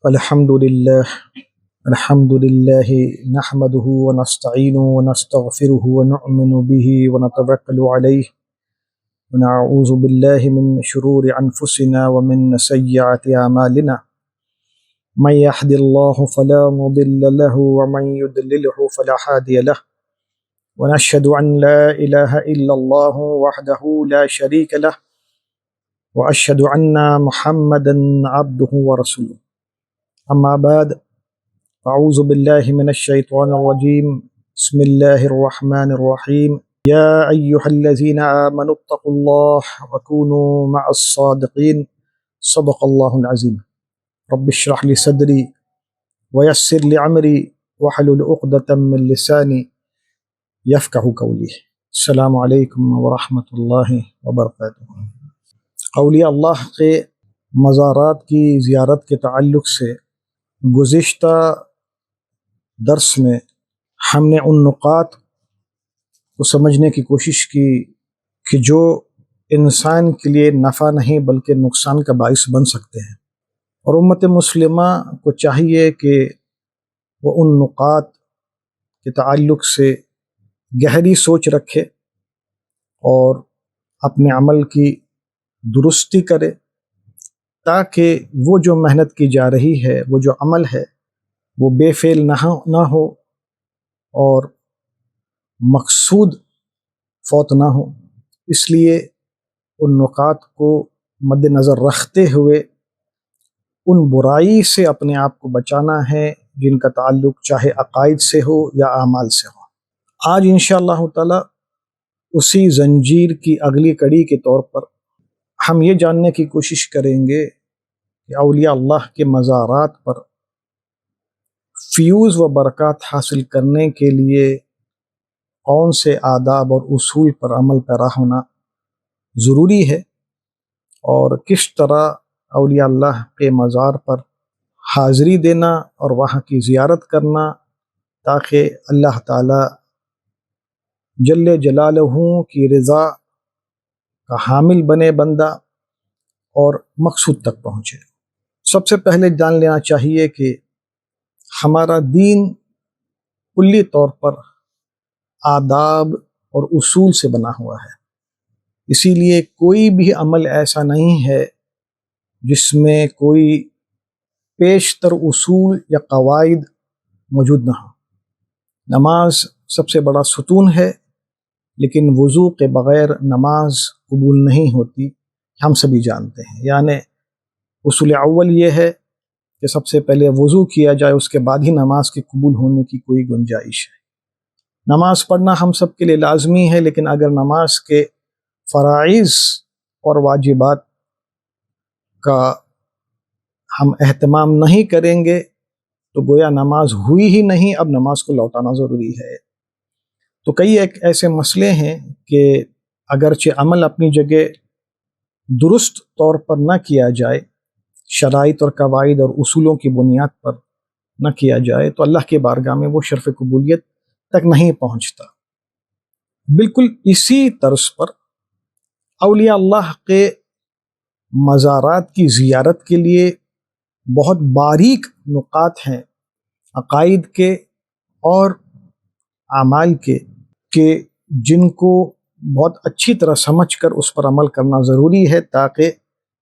الحمد لله نحمده ونستعينه ونستغفره ونؤمن به ونتوكل عليه ونعوذ بالله من شرور أنفسنا ومن سيئات أعمالنا من يهد الله فلا مضل له ومن يضلله فلا هادي له ونشهد أن لا إله إلا الله وحده لا شريك له وأشهد أن محمدا عبده ورسوله أما بعد أعوذ بالله من الشيطان الرجيم بسم الله الرحمن الرحيم يا أيها الذين آمنوا اتقوا الله وكونوا مع الصادقين صدق الله العظيم رب اشرح لي صدري ويسر لي أمري واحلل عقدة من لساني يفقهوا قولي السلام علیکم ورحمۃ اللہ وبرکاتہ۔ اولیاء اللہ کے مزارات کی زیارت کے تعلق سے گزشتہ درس میں ہم نے ان نقاط کو سمجھنے کی کوشش کی کہ جو انسان کے لیے نفع نہیں بلکہ نقصان کا باعث بن سکتے ہیں، اور امت مسلمہ کو چاہیے کہ وہ ان نقاط کے تعلق سے گہری سوچ رکھے اور اپنے عمل کی درستی کرے، تاکہ وہ جو محنت کی جا رہی ہے، وہ جو عمل ہے، وہ بے فعل نہ ہو اور مقصود فوت نہ ہو۔ اس لیے ان نقاط کو مد نظر رکھتے ہوئے ان برائی سے اپنے آپ کو بچانا ہے جن کا تعلق چاہے عقائد سے ہو یا اعمال سے ہو۔ آج انشاءاللہ تعالی اسی زنجیر کی اگلی کڑی کے طور پر ہم یہ جاننے کی کوشش کریں گے کہ اولیاء اللہ کے مزارات پر فیوز و برکات حاصل کرنے کے لیے کون سے آداب اور اصول پر عمل پیرا ہونا ضروری ہے، اور کس طرح اولیاء اللہ کے مزار پر حاضری دینا اور وہاں کی زیارت کرنا تاکہ اللہ تعالی جل جلالہ کی رضا کا حامل بنے بندہ اور مقصود تک پہنچے۔ سب سے پہلے جان لینا چاہیے کہ ہمارا دین کلی طور پر آداب اور اصول سے بنا ہوا ہے، اسی لیے کوئی بھی عمل ایسا نہیں ہے جس میں کوئی پیشتر اصول یا قواعد موجود نہ ہو۔ نماز سب سے بڑا ستون ہے، لیکن وضو کے بغیر نماز قبول نہیں ہوتی، ہم سبھی جانتے ہیں۔ یعنی اصول اول یہ ہے کہ سب سے پہلے وضو کیا جائے، اس کے بعد ہی نماز کے قبول ہونے کی کوئی گنجائش ہے۔ نماز پڑھنا ہم سب کے لیے لازمی ہے، لیکن اگر نماز کے فرائض اور واجبات کا ہم اہتمام نہیں کریں گے تو گویا نماز ہوئی ہی نہیں، اب نماز کو لوٹانا ضروری ہے۔ تو کئی ایسے مسئلے ہیں کہ اگرچہ عمل اپنی جگہ درست طور پر نہ کیا جائے، شرائط اور قواعد اور اصولوں کی بنیاد پر نہ کیا جائے، تو اللہ کے بارگاہ میں وہ شرف قبولیت تک نہیں پہنچتا۔ بالکل اسی طرز پر اولیاء اللہ کے مزارات کی زیارت کے لیے بہت باریک نقاط ہیں عقائد کے اور اعمال کے، کہ جن کو بہت اچھی طرح سمجھ کر اس پر عمل کرنا ضروری ہے تاکہ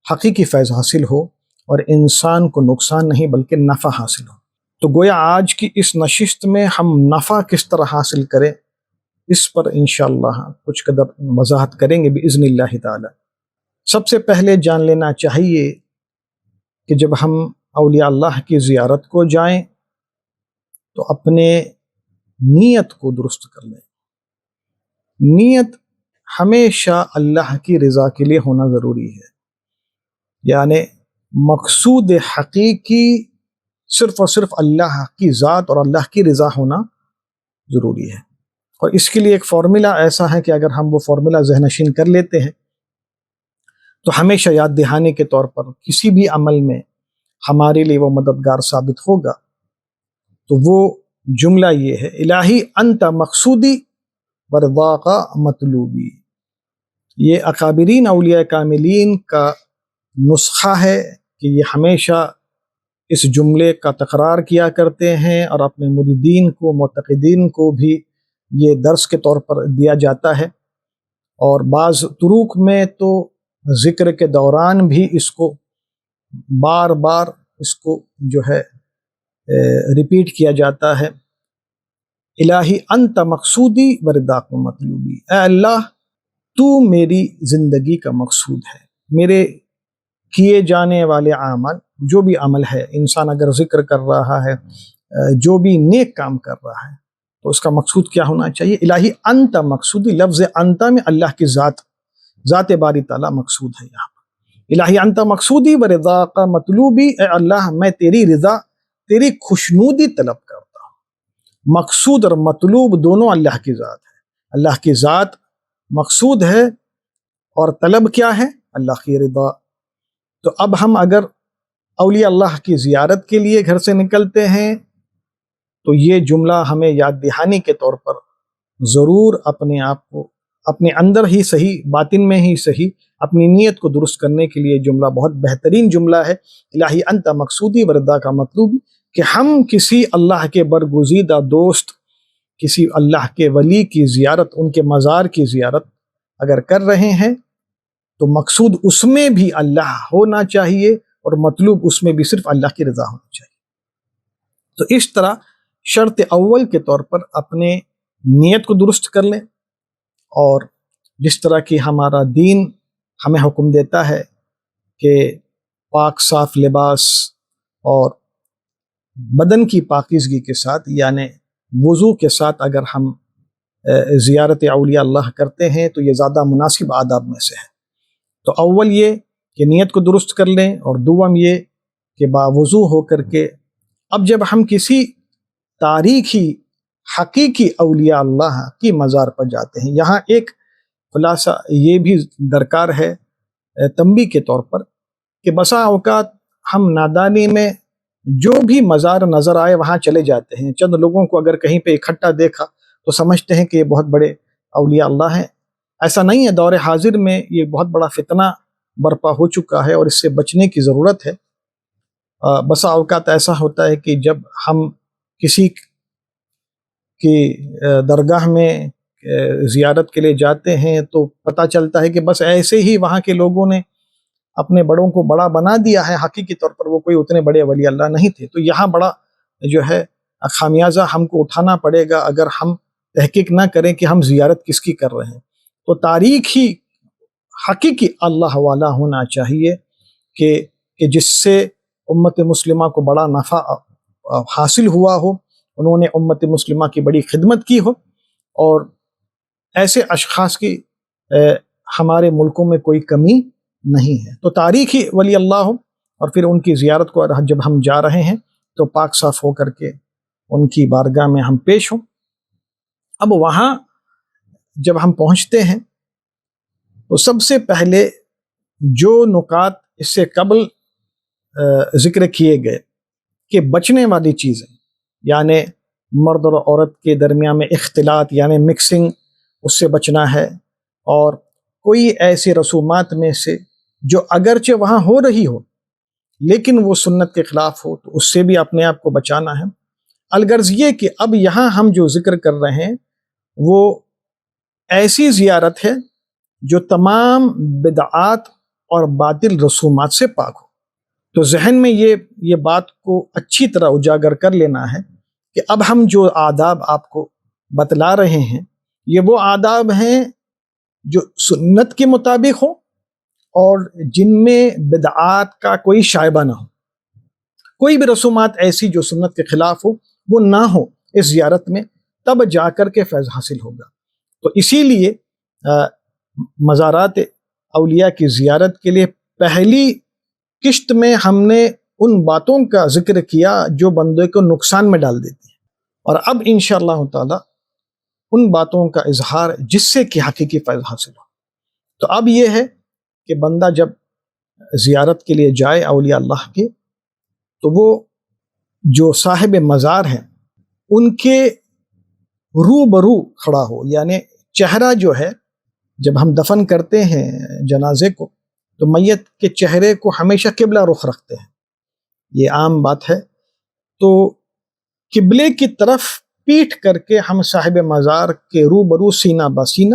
حقیقی فیض حاصل ہو اور انسان کو نقصان نہیں بلکہ نفع حاصل ہو۔ تو گویا آج کی اس نشست میں ہم نفع کس طرح حاصل کریں، اس پر انشاءاللہ کچھ قدر وضاحت کریں گے باذن اللہ تعالی۔ سب سے پہلے جان لینا چاہیے کہ جب ہم اولیاء اللہ کی زیارت کو جائیں تو اپنے نیت کو درست کر لیں۔ نیت ہمیشہ اللہ کی رضا کے لیے ہونا ضروری ہے، یعنی مقصود حقیقی صرف اور صرف اللہ کی ذات اور اللہ کی رضا ہونا ضروری ہے۔ اور اس کے لیے ایک فارمولا ایسا ہے کہ اگر ہم وہ فارمولا ذہن نشین کر لیتے ہیں تو ہمیشہ یاد دہانی کے طور پر کسی بھی عمل میں ہمارے لیے وہ مددگار ثابت ہوگا۔ تو وہ جملہ یہ ہے، الہی انت مقصودی ورضاق مطلوبی۔ یہ اکابرین اولیاء کاملین کا نسخہ ہے کہ یہ ہمیشہ اس جملے کا تکرار کیا کرتے ہیں، اور اپنے مریدین کو، معتقدین کو بھی یہ درس کے طور پر دیا جاتا ہے۔ اور بعض طرق میں تو ذکر کے دوران بھی اس کو بار بار اس کو جو ہے ریپیٹ کیا جاتا ہے۔ الہی انت مقصودی و رضاک مطلوبی، اے اللہ تو میری زندگی کا مقصود ہے، میرے کیے جانے والے عمل، جو بھی عمل ہے، انسان اگر ذکر کر رہا ہے، جو بھی نیک کام کر رہا ہے، تو اس کا مقصود کیا ہونا چاہیے؟ الہی انت مقصودی، لفظ انت میں اللہ کی ذات باری تعالیٰ مقصود ہے یہاں پر۔ الہی انت مقصودی و رضاک مطلوبی، اے اللہ میں تیری رضا، تیری خوشنودی طلب کرتا ہوں۔ مقصود اور مطلوب دونوں اللہ کی ذات ہے، اللہ کی ذات مقصود ہے، اور طلب کیا ہے؟ اللہ کی رضا۔ تو اب ہم اگر اولیاء اللہ کی زیارت کے لیے گھر سے نکلتے ہیں تو یہ جملہ ہمیں یاد دہانی کے طور پر ضرور اپنے آپ کو، اپنے اندر ہی صحیح، باطن میں ہی صحیح، اپنی نیت کو درست کرنے کے لیے جملہ بہت بہترین جملہ ہے، الہی انت مقصودی و رضا کا مطلوب، کہ ہم کسی اللہ کے برگزیدہ دوست، کسی اللہ کے ولی کی زیارت، ان کے مزار کی زیارت اگر کر رہے ہیں تو مقصود اس میں بھی اللہ ہونا چاہیے، اور مطلوب اس میں بھی صرف اللہ کی رضا ہونی چاہیے۔ تو اس طرح شرط اول کے طور پر اپنے نیت کو درست کر لیں، اور جس طرح کہ ہمارا دین ہمیں حکم دیتا ہے کہ پاک صاف لباس اور بدن کی پاکیزگی کے ساتھ، یعنی وضو کے ساتھ اگر ہم زیارت اولیاء اللہ کرتے ہیں تو یہ زیادہ مناسب آداب میں سے ہے۔ تو اول یہ کہ نیت کو درست کر لیں، اور دوم یہ کہ باوضو ہو کر کے اب جب ہم کسی تاریخی حقیقی اولیاء اللہ کی مزار پر جاتے ہیں، یہاں ایک خلاصہ یہ بھی درکار ہے تنبیہ کے طور پر کہ بسا اوقات ہم نادانی میں جو بھی مزار نظر آئے وہاں چلے جاتے ہیں، چند لوگوں کو اگر کہیں پہ اکٹھا دیکھا تو سمجھتے ہیں کہ یہ بہت بڑے اولیاء اللہ ہیں۔ ایسا نہیں ہے، دور حاضر میں یہ بہت بڑا فتنہ برپا ہو چکا ہے، اور اس سے بچنے کی ضرورت ہے۔ بسا اوقات ایسا ہوتا ہے کہ جب ہم کسی کی درگاہ میں زیارت کے لیے جاتے ہیں تو پتہ چلتا ہے کہ بس ایسے ہی وہاں کے لوگوں نے اپنے بڑوں کو بڑا بنا دیا ہے، حقیقی طور پر وہ کوئی اتنے بڑے ولی اللہ نہیں تھے۔ تو یہاں بڑا جو ہے خامیازہ ہم کو اٹھانا پڑے گا اگر ہم تحقیق نہ کریں کہ ہم زیارت کس کی کر رہے ہیں۔ تو تاریخی حقیقی اللہ والا ہونا چاہیے کہ جس سے امت مسلمہ کو بڑا نفع حاصل ہوا ہو، انہوں نے امت مسلمہ کی بڑی خدمت کی ہو، اور ایسے اشخاص کی ہمارے ملکوں میں کوئی کمی نہیں ہے۔ تو تاریخی ولی اللہ ہو، اور پھر ان کی زیارت کو جب ہم جا رہے ہیں تو پاک صاف ہو کر کے ان کی بارگاہ میں ہم پیش ہوں۔ اب وہاں جب ہم پہنچتے ہیں تو سب سے پہلے جو نکات اس سے قبل ذکر کیے گئے کہ بچنے والی چیزیں، یعنی مرد اور عورت کے درمیان میں اختلاط یعنی مکسنگ، اس سے بچنا ہے، اور کوئی ایسی رسومات میں سے جو اگرچہ وہاں ہو رہی ہو لیکن وہ سنت کے خلاف ہو تو اس سے بھی اپنے آپ کو بچانا ہے۔ الغرض یہ کہ اب یہاں ہم جو ذکر کر رہے ہیں وہ ایسی زیارت ہے جو تمام بدعات اور باطل رسومات سے پاک ہو۔ تو ذہن میں یہ بات کو اچھی طرح اجاگر کر لینا ہے کہ اب ہم جو آداب آپ کو بتلا رہے ہیں یہ وہ آداب ہیں جو سنت کے مطابق ہوں اور جن میں بدعات کا کوئی شائبہ نہ ہو۔ کوئی بھی رسومات ایسی جو سنت کے خلاف ہو وہ نہ ہو اس زیارت میں، تب جا کر کے فیض حاصل ہوگا۔ تو اسی لیے مزارات اولیاء کی زیارت کے لیے پہلی قسط میں ہم نے ان باتوں کا ذکر کیا جو بندے کو نقصان میں ڈال دیتی ہیں، اور اب انشاءاللہ تعالی ان باتوں کا اظہار جس سے کہ حقیقی فیض حاصل ہو۔ تو اب یہ ہے کہ بندہ جب زیارت کے لیے جائے اولیاء اللہ کے تو وہ جو صاحب مزار ہیں ان کے روبرو کھڑا ہو، یعنی چہرہ جو ہے، جب ہم دفن کرتے ہیں جنازے کو تو میت کے چہرے کو ہمیشہ قبلہ رخ رکھتے ہیں، یہ عام بات ہے۔ تو قبلے کی طرف پیٹھ کر کے ہم صاحب مزار کے روبرو سینہ بسینہ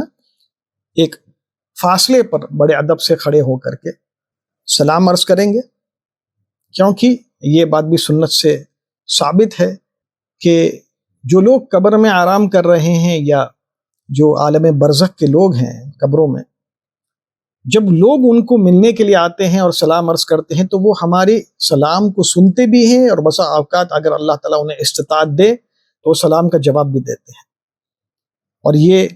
ایک فاصلے پر بڑے ادب سے کھڑے ہو کر کے سلام عرض کریں گے، کیونکہ یہ بات بھی سنت سے ثابت ہے کہ جو لوگ قبر میں آرام کر رہے ہیں یا جو عالم برزخ کے لوگ ہیں قبروں میں، جب لوگ ان کو ملنے کے لیے آتے ہیں اور سلام عرض کرتے ہیں تو وہ ہمارے سلام کو سنتے بھی ہیں، اور بسا اوقات اگر اللہ تعالیٰ انہیں استطاعت دے تو سلام کا جواب بھی دیتے ہیں۔ اور یہ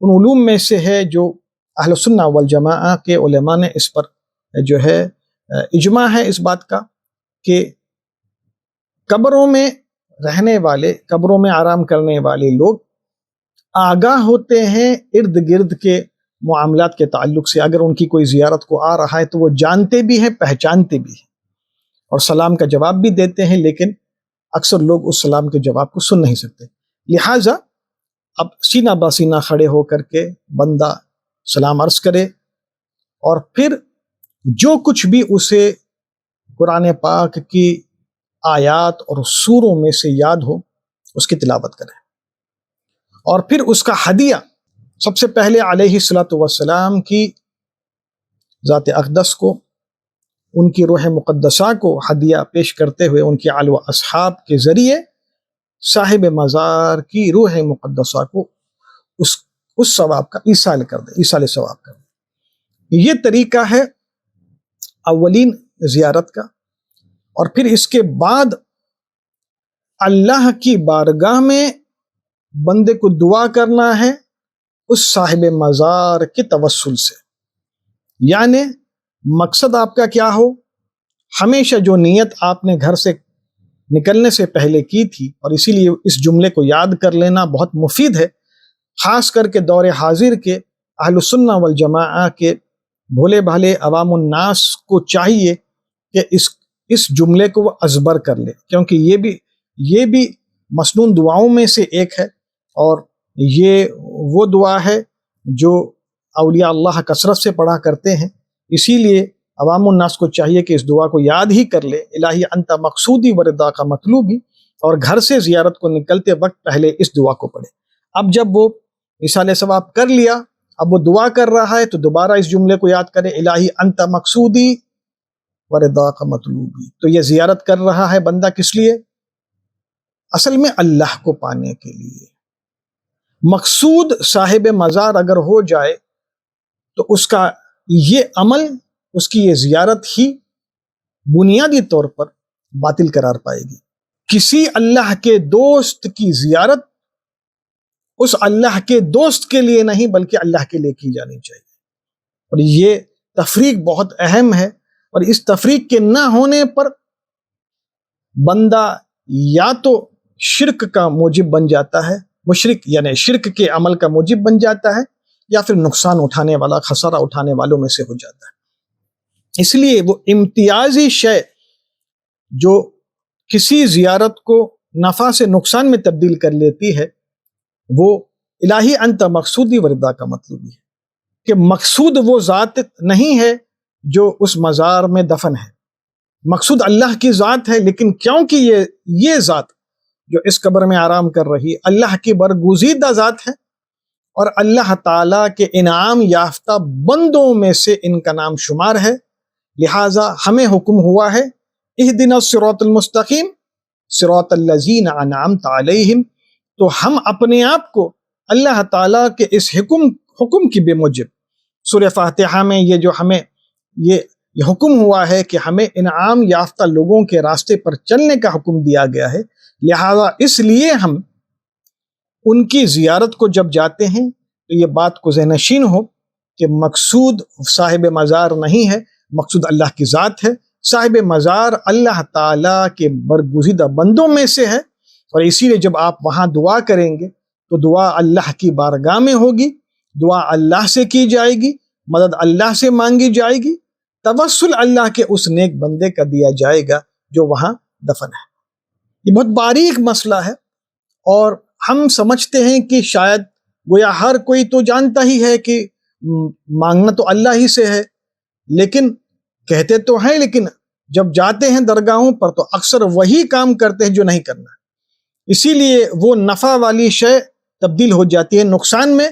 ان علوم میں سے ہے جو اہل سنہ والجماعہ کے علماء نے اس پر جو ہے اجماع ہے اس بات کا کہ قبروں میں رہنے والے، قبروں میں آرام کرنے والے لوگ آگاہ ہوتے ہیں ارد گرد کے معاملات کے تعلق سے۔ اگر ان کی کوئی زیارت کو آ رہا ہے تو وہ جانتے بھی ہیں، پہچانتے بھی ہیں اور سلام کا جواب بھی دیتے ہیں، لیکن اکثر لوگ اس سلام کے جواب کو سن نہیں سکتے۔ لہٰذا اب سینہ بسینہ کھڑے ہو کر کے بندہ سلام عرض کرے، اور پھر جو کچھ بھی اسے قرآن پاک کی آیات اور سوروں میں سے یاد ہو اس کی تلاوت کرے، اور پھر اس کا ہدیہ سب سے پہلے علیہ الصلوۃ والسلام کی ذات اقدس کو، ان کی روح مقدسہ کو ہدیہ پیش کرتے ہوئے ان کے آل و اصحاب کے ذریعے صاحب مزار کی روح مقدسہ کو اس ثواب کا ایصال کر دے، ایصال ثواب کر دے۔ یہ طریقہ ہے اولین زیارت کا، اور پھر اس کے بعد اللہ کی بارگاہ میں بندے کو دعا کرنا ہے اس صاحب مزار کے توسل سے۔ یعنی مقصد آپ کا کیا ہو، ہمیشہ جو نیت آپ نے گھر سے نکلنے سے پہلے کی تھی، اور اسی لیے اس جملے کو یاد کر لینا بہت مفید ہے، خاص کر کے دور حاضر کے اہل السنہ والجماعہ کے بھولے بھالے عوام الناس کو چاہیے کہ اس جملے کو وہ ازبر کر لے، کیونکہ یہ بھی مسنون دعاؤں میں سے ایک ہے، اور یہ وہ دعا ہے جو اولیاء اللہ کثرت سے پڑھا کرتے ہیں۔ اسی لیے عوام الناس کو چاہیے کہ اس دعا کو یاد ہی کر لے، الہی انت مقصودی ورضا کا مطلوبی، اور گھر سے زیارت کو نکلتے وقت پہلے اس دعا کو پڑھے۔ اب جب وہ ایصال ثواب کر لیا، اب وہ دعا کر رہا ہے تو دوبارہ اس جملے کو یاد کرے، الہی انت مقصودی ورضا کا مطلوبی۔ تو یہ زیارت کر رہا ہے بندہ کس لیے؟ اصل میں اللہ کو پانے کے لیے۔ مقصود صاحب مزار اگر ہو جائے تو اس کا یہ عمل، اس کی یہ زیارت ہی بنیادی طور پر باطل قرار پائے گی۔ کسی اللہ کے دوست کی زیارت اس اللہ کے دوست کے لیے نہیں بلکہ اللہ کے لیے کی جانی چاہیے، اور یہ تفریق بہت اہم ہے، اور اس تفریق کے نہ ہونے پر بندہ یا تو شرک کا موجب بن جاتا ہے، مشرک یعنی شرک کے عمل کا موجب بن جاتا ہے، یا پھر نقصان اٹھانے والا، خسارہ اٹھانے والوں میں سے ہو جاتا ہے۔ اس لیے وہ امتیازی شے جو کسی زیارت کو نفع سے نقصان میں تبدیل کر لیتی ہے، وہ الہی انت مقصودی ورضا کا مطلوب ہے، کہ مقصود وہ ذات نہیں ہے جو اس مزار میں دفن ہے، مقصود اللہ کی ذات ہے، لیکن کیونکہ یہ ذات جو اس قبر میں آرام کر رہی ہے اللہ کی برگزیدہ ذات ہے، اور اللہ تعالیٰ کے انعام یافتہ بندوں میں سے ان کا نام شمار ہے، لہٰذا ہمیں حکم ہوا ہے اہدنا الصراط المستقیم صراط الذین انعمت علیہم، تو ہم اپنے آپ کو اللہ تعالیٰ کے اس حکم کی بے موجب، سورہ فاتحہ میں یہ جو ہمیں یہ حکم ہوا ہے کہ ہمیں انعام یافتہ لوگوں کے راستے پر چلنے کا حکم دیا گیا ہے، لہذا اس لیے ہم ان کی زیارت کو جب جاتے ہیں تو یہ بات کو ذہن نشین ہو کہ مقصود صاحب مزار نہیں ہے، مقصود اللہ کی ذات ہے، صاحب مزار اللہ تعالیٰ کے برگزیدہ بندوں میں سے ہے، اور اسی لیے جب آپ وہاں دعا کریں گے تو دعا اللہ کی بارگاہ میں ہوگی، دعا اللہ سے کی جائے گی، مدد اللہ سے مانگی جائے گی، توسل اللہ کے اس نیک بندے کا دیا جائے گا جو وہاں دفن ہے۔ یہ بہت باریک مسئلہ ہے، اور ہم سمجھتے ہیں کہ شاید گویا ہر کوئی تو جانتا ہی ہے کہ مانگنا تو اللہ ہی سے ہے، لیکن کہتے تو ہیں لیکن جب جاتے ہیں درگاہوں پر تو اکثر وہی کام کرتے ہیں جو نہیں کرنا ہے، اسی لیے وہ نفع والی شے تبدیل ہو جاتی ہے نقصان میں،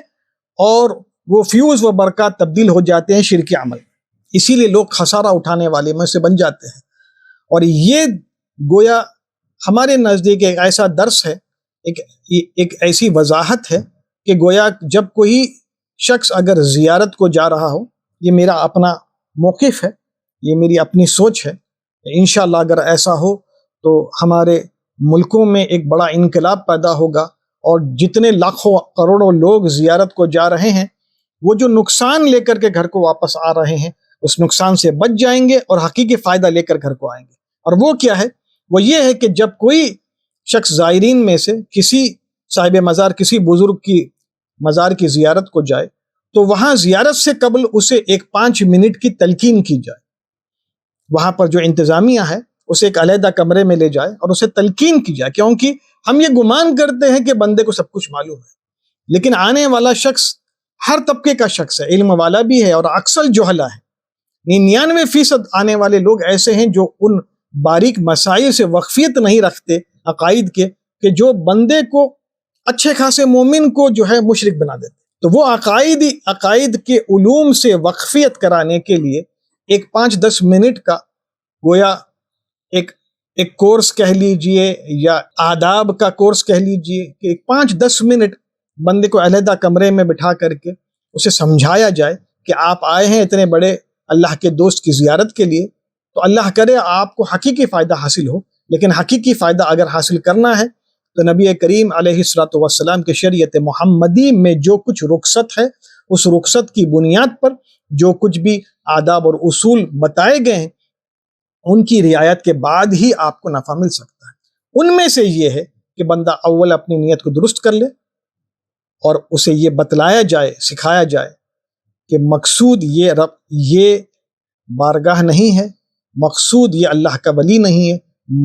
اور وہ فیوز و برکات تبدیل ہو جاتے ہیں شرکی عمل، اسی لیے لوگ خسارہ اٹھانے والے میں سے بن جاتے ہیں۔ اور یہ گویا ہمارے نزدیک ایک ایسا درس ہے، ایک ایسی وضاحت ہے کہ گویا جب کوئی شخص اگر زیارت کو جا رہا ہو، یہ میرا اپنا موقف ہے، یہ میری اپنی سوچ ہے، انشاءاللہ اگر ایسا ہو تو ہمارے ملکوں میں ایک بڑا انقلاب پیدا ہوگا، اور جتنے لاکھوں کروڑوں لوگ زیارت کو جا رہے ہیں وہ جو نقصان لے کر کے گھر کو واپس آ رہے ہیں اس نقصان سے بچ جائیں گے اور حقیقی فائدہ لے کر گھر کو آئیں گے۔ اور وہ کیا ہے؟ وہ یہ ہے کہ جب کوئی شخص زائرین میں سے کسی صاحب مزار، کسی بزرگ کی مزار کی زیارت کو جائے تو وہاں زیارت سے قبل اسے ایک 5 منٹ کی تلقین کی جائے، وہاں پر جو انتظامیہ ہے اسے ایک علیحدہ کمرے میں لے جائے اور اسے تلقین کی جائے، کیونکہ ہم یہ گمان کرتے ہیں کہ بندے کو سب کچھ معلوم ہے، لیکن آنے والا شخص ہر طبقے کا شخص ہے، علم والا بھی ہے اور اکثر جہلا ہے۔ 99% آنے والے لوگ ایسے ہیں جو ان باریک مسائل سے واقفیت نہیں رکھتے عقائد کے، کہ جو بندے کو اچھے خاصے مومن کو جو ہے مشرک بنا دیتے۔ تو وہ عقائد کے علوم سے واقفیت کرانے کے لیے ایک 5-10 منٹ کا گویا ایک کورس کہہ لیجئے یا آداب کا کورس کہہ لیجئے، کہ 5-10 منٹ بندے کو علیحدہ کمرے میں بٹھا کر کے اسے سمجھایا جائے کہ آپ آئے ہیں اتنے بڑے اللہ کے دوست کی زیارت کے لیے، تو اللہ کرے آپ کو حقیقی فائدہ حاصل ہو، لیکن حقیقی فائدہ اگر حاصل کرنا ہے تو نبی کریم علیہ السلام کے شریعت محمدی میں جو کچھ رخصت ہے اس رخصت کی بنیاد پر جو کچھ بھی آداب اور اصول بتائے گئے ہیں ان کی رعایت کے بعد ہی آپ کو نفع مل سکتا ہے۔ ان میں سے یہ ہے کہ بندہ اول اپنی نیت کو درست کر لے اور اسے یہ بتلایا جائے، سکھایا جائے کہ مقصود یہ بارگاہ نہیں ہے، مقصود یہ اللہ کا ولی نہیں ہے،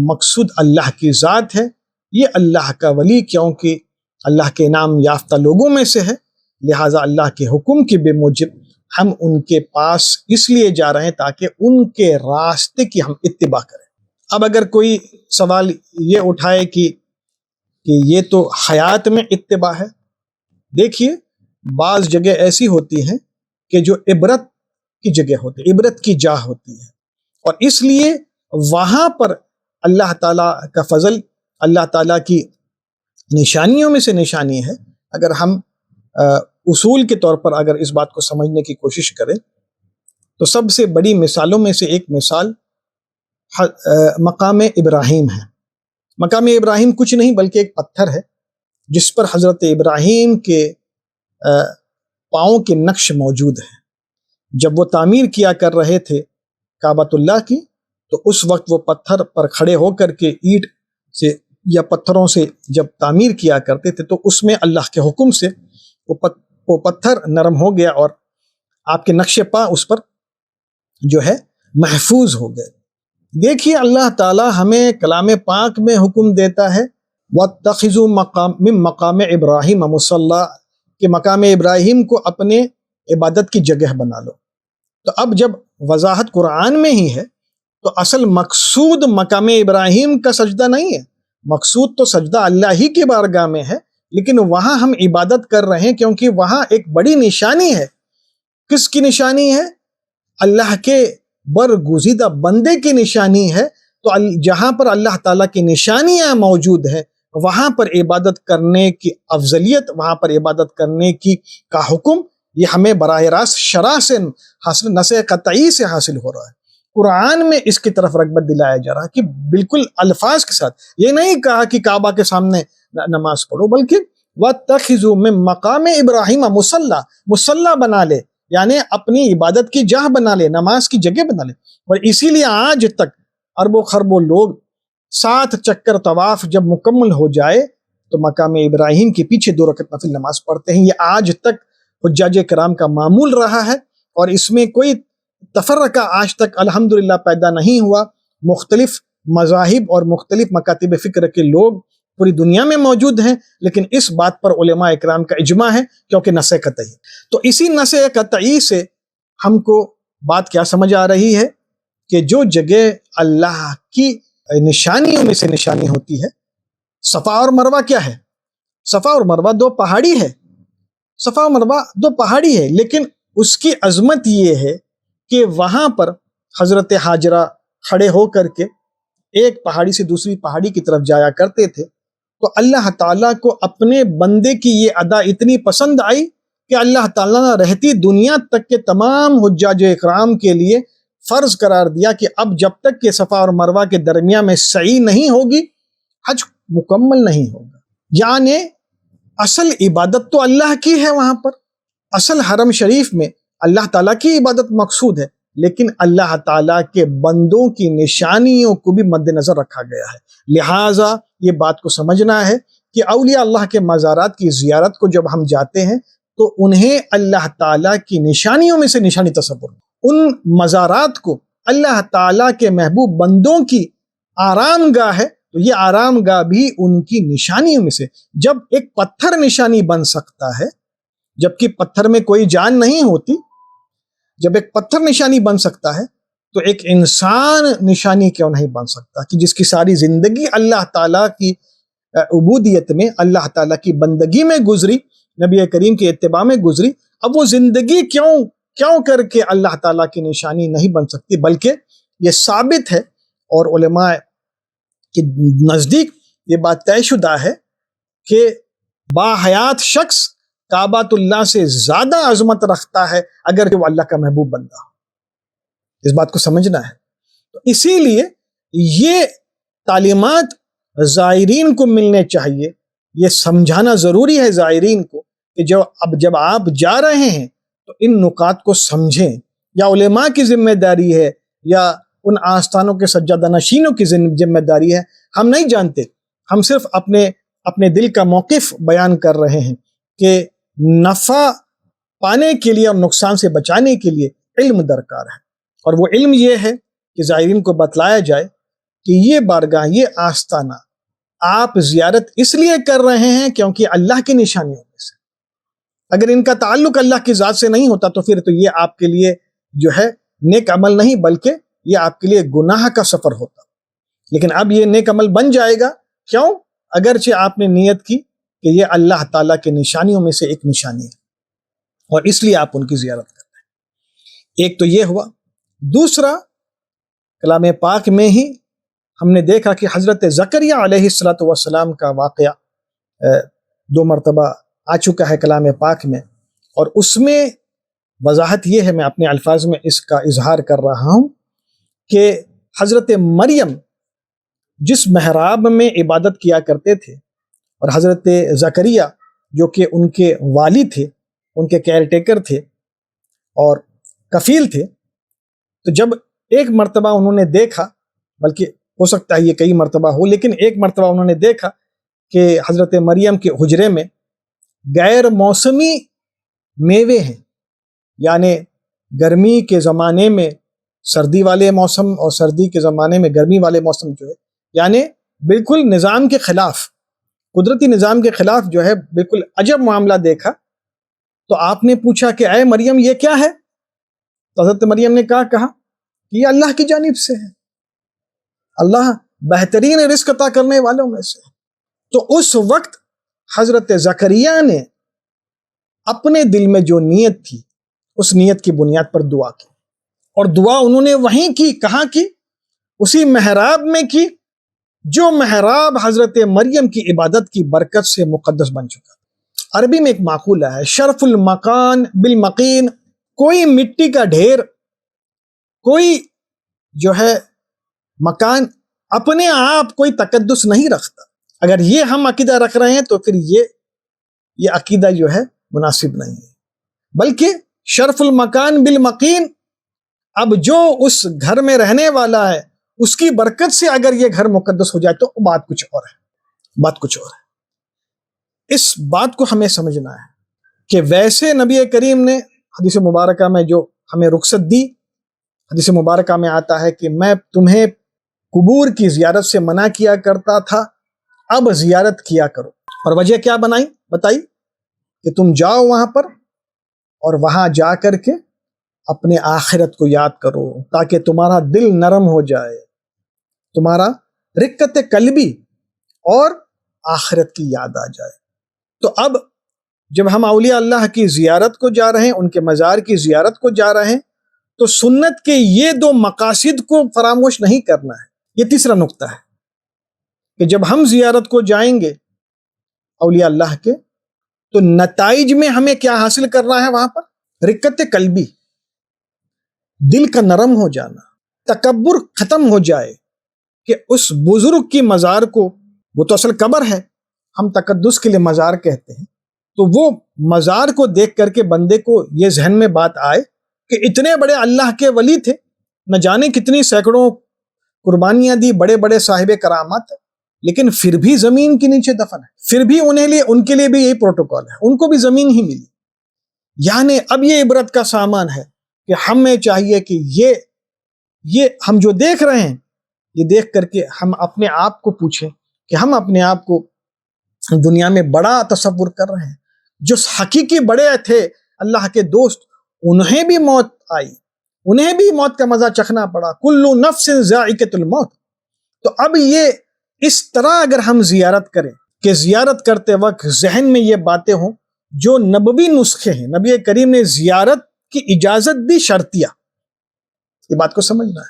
مقصود اللہ کی ذات ہے، یہ اللہ کا ولی کیونکہ اللہ کے انعام یافتہ لوگوں میں سے ہے، لہٰذا اللہ کے حکم کے بے موجب ہم ان کے پاس اس لیے جا رہے ہیں تاکہ ان کے راستے کی ہم اتباع کریں۔ اب اگر کوئی سوال یہ اٹھائے کہ یہ تو حیات میں اتباع ہے، دیکھیے بعض جگہ ایسی ہوتی ہیں کہ جو عبرت کی جگہ ہوتی ہے، عبرت کی جا ہوتی ہے، اور اس لیے وہاں پر اللہ تعالیٰ کا فضل، اللہ تعالیٰ کی نشانیوں میں سے نشانی ہے۔ اگر ہم اصول کے طور پر اگر اس بات کو سمجھنے کی کوشش کریں تو سب سے بڑی مثالوں میں سے ایک مثال مقام ابراہیم ہے۔ مقام ابراہیم کچھ نہیں بلکہ ایک پتھر ہے جس پر حضرت ابراہیم کے پاؤں کے نقش موجود ہیں۔ جب وہ تعمیر کیا کر رہے تھے کعبۃ اللہ کی تو اس وقت وہ پتھر پر کھڑے ہو کر کے اینٹ سے یا پتھروں سے جب تعمیر کیا کرتے تھے تو اس میں اللہ کے حکم سے وہ پتھر نرم ہو گیا اور آپ کے نقش پا اس پر جو ہے محفوظ ہو گئے۔ دیکھیے اللہ تعالی ہمیں کلام پاک میں حکم دیتا ہے وَاتَّخِذُوا مِن مَقَامِ إِبْرَاهِيمَ مُصَلَّى، کہ مقام ابراہیم کو اپنے عبادت کی جگہ بنا لو۔ تو اب جب وضاحت قرآن میں ہی ہے تو اصل مقصود مقام ابراہیم کا سجدہ نہیں ہے، مقصود تو سجدہ اللہ ہی کی بارگاہ میں ہے، لیکن وہاں ہم عبادت کر رہے ہیں کیونکہ وہاں ایک بڑی نشانی ہے۔ کس کی نشانی ہے؟ اللہ کے برگزیدہ بندے کی نشانی ہے۔ تو جہاں پر اللہ تعالیٰ کی نشانیاں موجود ہیں وہاں پر عبادت کرنے کی افضلیت، وہاں پر عبادت کرنے کا حکم یہ ہمیں براہ راست شرع سے حاصل، نص قطعی سے حاصل ہو رہا ہے۔ قرآن میں اس کی طرف رغبت دلایا جا رہا ہے کہ بالکل الفاظ کے ساتھ، یہ نہیں کہا کہ کعبہ کے سامنے نماز پڑھو، بلکہ وَاتَّخِذُوا مِن مَقَامِ إِبْرَاهِيمَ مصلی بنا لے، یعنی اپنی عبادت کی جگہ بنا لے، نماز کی جگہ بنا لے۔ اور اسی لیے آج تک اربوں خربوں لوگ 7 چکر طواف جب مکمل ہو جائے تو مقام ابراہیم کے پیچھے 2 رکعت نفل نماز پڑھتے ہیں۔ یہ آج تک حجاج کرام کا معمول رہا ہے اور اس میں کوئی تفرقہ آج تک الحمدللہ پیدا نہیں ہوا۔ مختلف مذاہب اور مختلف مکاتب فکر کے لوگ پوری دنیا میں موجود ہیں، لیکن اس بات پر علماء اکرام کا اجماع ہے کیونکہ نص قطعی ہے۔ تو اسی نص قطعی سے ہم کو بات کیا سمجھ آ رہی ہے کہ جو جگہ اللہ کی نشانیوں میں سے نشانی ہوتی ہے، صفا اور مروہ کیا ہے؟ صفا اور مروہ دو پہاڑی ہے، صفا اور مروہ دو پہاڑی ہے، لیکن اس کی عظمت یہ ہے کہ وہاں پر حضرت حاجرہ کھڑے ہو کر کے ایک پہاڑی سے دوسری پہاڑی کی طرف جایا کرتے تھے، تو اللہ تعالیٰ کو اپنے بندے کی یہ ادا اتنی پسند آئی کہ اللہ تعالیٰ نے رہتی دنیا تک کے تمام حجاج اکرام کے لیے فرض قرار دیا کہ اب جب تک کہ صفا اور مروہ کے درمیان میں سعی نہیں ہوگی، حج مکمل نہیں ہوگا۔ یعنی اصل عبادت تو اللہ کی ہے، وہاں پر اصل حرم شریف میں اللہ تعالیٰ کی عبادت مقصود ہے، لیکن اللہ تعالیٰ کے بندوں کی نشانیوں کو بھی مد نظر رکھا گیا ہے۔ لہٰذا یہ بات کو سمجھنا ہے کہ اولیاء اللہ کے مزارات کی زیارت کو جب ہم جاتے ہیں تو انہیں اللہ تعالیٰ کی نشانیوں میں سے نشانی تصور، ان مزارات کو اللہ تعالیٰ کے محبوب بندوں کی آرام گاہ ہے، تو یہ آرام گاہ بھی ان کی نشانیوں میں سے۔ جب ایک پتھر نشانی بن سکتا ہے جبکہ پتھر میں کوئی جان نہیں ہوتی، جب ایک پتھر نشانی بن سکتا ہے تو ایک انسان نشانی کیوں نہیں بن سکتا کہ جس کی ساری زندگی اللہ تعالیٰ کی عبودیت میں، اللہ تعالیٰ کی بندگی میں گزری، نبی کریم کے اتباع میں گزری، اب وہ زندگی کیوں کر کے اللہ تعالیٰ کی نشانی نہیں بن سکتی؟ بلکہ یہ ثابت ہے اور علماء کے نزدیک یہ بات طے شدہ ہے کہ باحیات شخص کعبۃ اللہ سے زیادہ عظمت رکھتا ہے اگر وہ اللہ کا محبوب بندہ ہو۔ اس بات کو سمجھنا ہے، تو اسی لیے یہ تعلیمات زائرین کو ملنے چاہیے، یہ سمجھانا ضروری ہے زائرین کو کہ جب آپ جا رہے ہیں تو ان نکات کو سمجھیں، یا علماء کی ذمہ داری ہے یا ان آستانوں کے سجادہ نشینوں کی ذمہ داری ہے، ہم نہیں جانتے، ہم صرف اپنے دل کا موقف بیان کر رہے ہیں کہ نفع پانے کے لیے اور نقصان سے بچانے کے لیے علم درکار ہے، اور وہ علم یہ ہے کہ زائرین کو بتلایا جائے کہ یہ بارگاہ، یہ آستانہ آپ زیارت اس لیے کر رہے ہیں کیونکہ اللہ کی نشانیوں میں سے، اگر ان کا تعلق اللہ کی ذات سے نہیں ہوتا تو پھر تو یہ آپ کے لیے جو ہے نیک عمل نہیں بلکہ یہ آپ کے لیے گناہ کا سفر ہوتا، لیکن اب یہ نیک عمل بن جائے گا۔ کیوں؟ اگرچہ آپ نے نیت کی کہ یہ اللہ تعالیٰ کے نشانیوں میں سے ایک نشانی ہے اور اس لیے آپ ان کی زیارت کرتے ہیں۔ ایک تو یہ ہوا۔ دوسرا، کلام پاک میں ہی ہم نے دیکھا کہ حضرت زکریا علیہ السلام کا واقعہ 2 مرتبہ آ چکا ہے کلام پاک میں، اور اس میں وضاحت یہ ہے، میں اپنے الفاظ میں اس کا اظہار کر رہا ہوں کہ حضرت مریم جس محراب میں عبادت کیا کرتے تھے اور حضرت زکریا جو کہ ان کے والی تھے، ان کے کیئر ٹیکر تھے اور کفیل تھے، تو جب ایک مرتبہ انہوں نے دیکھا، بلکہ ہو سکتا ہے یہ کئی مرتبہ ہو، لیکن ایک مرتبہ انہوں نے دیکھا کہ حضرت مریم کے حجرے میں غیر موسمی میوے ہیں، یعنی گرمی کے زمانے میں سردی والے موسم اور سردی کے زمانے میں گرمی والے موسم جو ہے، یعنی بالکل نظام کے خلاف، قدرتی نظام کے خلاف جو ہے بالکل عجب معاملہ دیکھا۔ تو آپ نے پوچھا کہ اے مریم یہ کیا ہے؟ تو حضرت مریم نے کہا کہ یہ اللہ کی جانب سے ہے، اللہ بہترین رزق عطا کرنے والوں میں سے۔ تو اس وقت حضرت زکریا نے اپنے دل میں جو نیت تھی اس نیت کی بنیاد پر دعا کی، اور دعا انہوں نے وہیں کی، کہاں کی؟ اسی محراب میں کی جو محراب حضرت مریم کی عبادت کی برکت سے مقدس بن چکا۔ عربی میں ایک مقولہ ہے، شرف المکان بالمقین، کوئی مٹی کا ڈھیر، کوئی جو ہے مکان اپنے آپ کوئی تقدس نہیں رکھتا۔ اگر یہ ہم عقیدہ رکھ رہے ہیں تو پھر یہ عقیدہ جو ہے مناسب نہیں ہے، بلکہ شرف المکان بالمقین، اب جو اس گھر میں رہنے والا ہے اس کی برکت سے اگر یہ گھر مقدس ہو جائے تو بات کچھ اور ہے۔ اس بات کو ہمیں سمجھنا ہے کہ ویسے نبی کریم نے حدیث مبارکہ میں جو ہمیں رخصت دی، حدیث مبارکہ میں آتا ہے کہ میں تمہیں قبور کی زیارت سے منع کیا کرتا تھا، اب زیارت کیا کرو، اور وجہ کیا بتائی کہ تم جاؤ وہاں پر اور وہاں جا کر کے اپنے آخرت کو یاد کرو تاکہ تمہارا دل نرم ہو جائے، تمہارا رقت قلبی اور آخرت کی یاد آ جائے۔ تو اب جب ہم اولیاء اللہ کی زیارت کو جا رہے ہیں، ان کے مزار کی زیارت کو جا رہے ہیں، تو سنت کے یہ دو مقاصد کو فراموش نہیں کرنا ہے۔ یہ تیسرا نقطہ ہے کہ جب ہم زیارت کو جائیں گے اولیاء اللہ کے، تو نتائج میں ہمیں کیا حاصل کرنا ہے؟ وہاں پر رقت قلبی، دل کا نرم ہو جانا، تکبر ختم ہو جائے کہ اس بزرگ کی مزار کو، وہ تو اصل قبر ہے، ہم تقدس کے لیے مزار کہتے ہیں، تو وہ مزار کو دیکھ کر کے بندے کو یہ ذہن میں بات آئے کہ اتنے بڑے اللہ کے ولی تھے، نہ جانے کتنی سینکڑوں قربانیاں دی، بڑے بڑے صاحب کرامات، لیکن پھر بھی زمین کے نیچے دفن ہے، پھر بھی ان کے لیے بھی یہی پروٹوکول ہے، ان کو بھی زمین ہی ملی۔ یعنی اب یہ عبرت کا سامان ہے کہ ہمیں چاہیے کہ یہ ہم جو دیکھ رہے ہیں، یہ دیکھ کر کے ہم اپنے آپ کو پوچھیں کہ ہم اپنے آپ کو دنیا میں بڑا تصور کر رہے ہیں؟ جو حقیقی بڑے تھے اللہ کے دوست، انہیں بھی موت آئی، انہیں بھی موت کا مزہ چکھنا پڑا، کل نفس ذائقۃ الموت۔ تو اب یہ اس طرح اگر ہم زیارت کریں کہ زیارت کرتے وقت ذہن میں یہ باتیں ہوں جو نبوی نسخے ہیں، نبی کریم نے زیارت کی اجازت دی شرطیہ، یہ بات کو سمجھنا ہے۔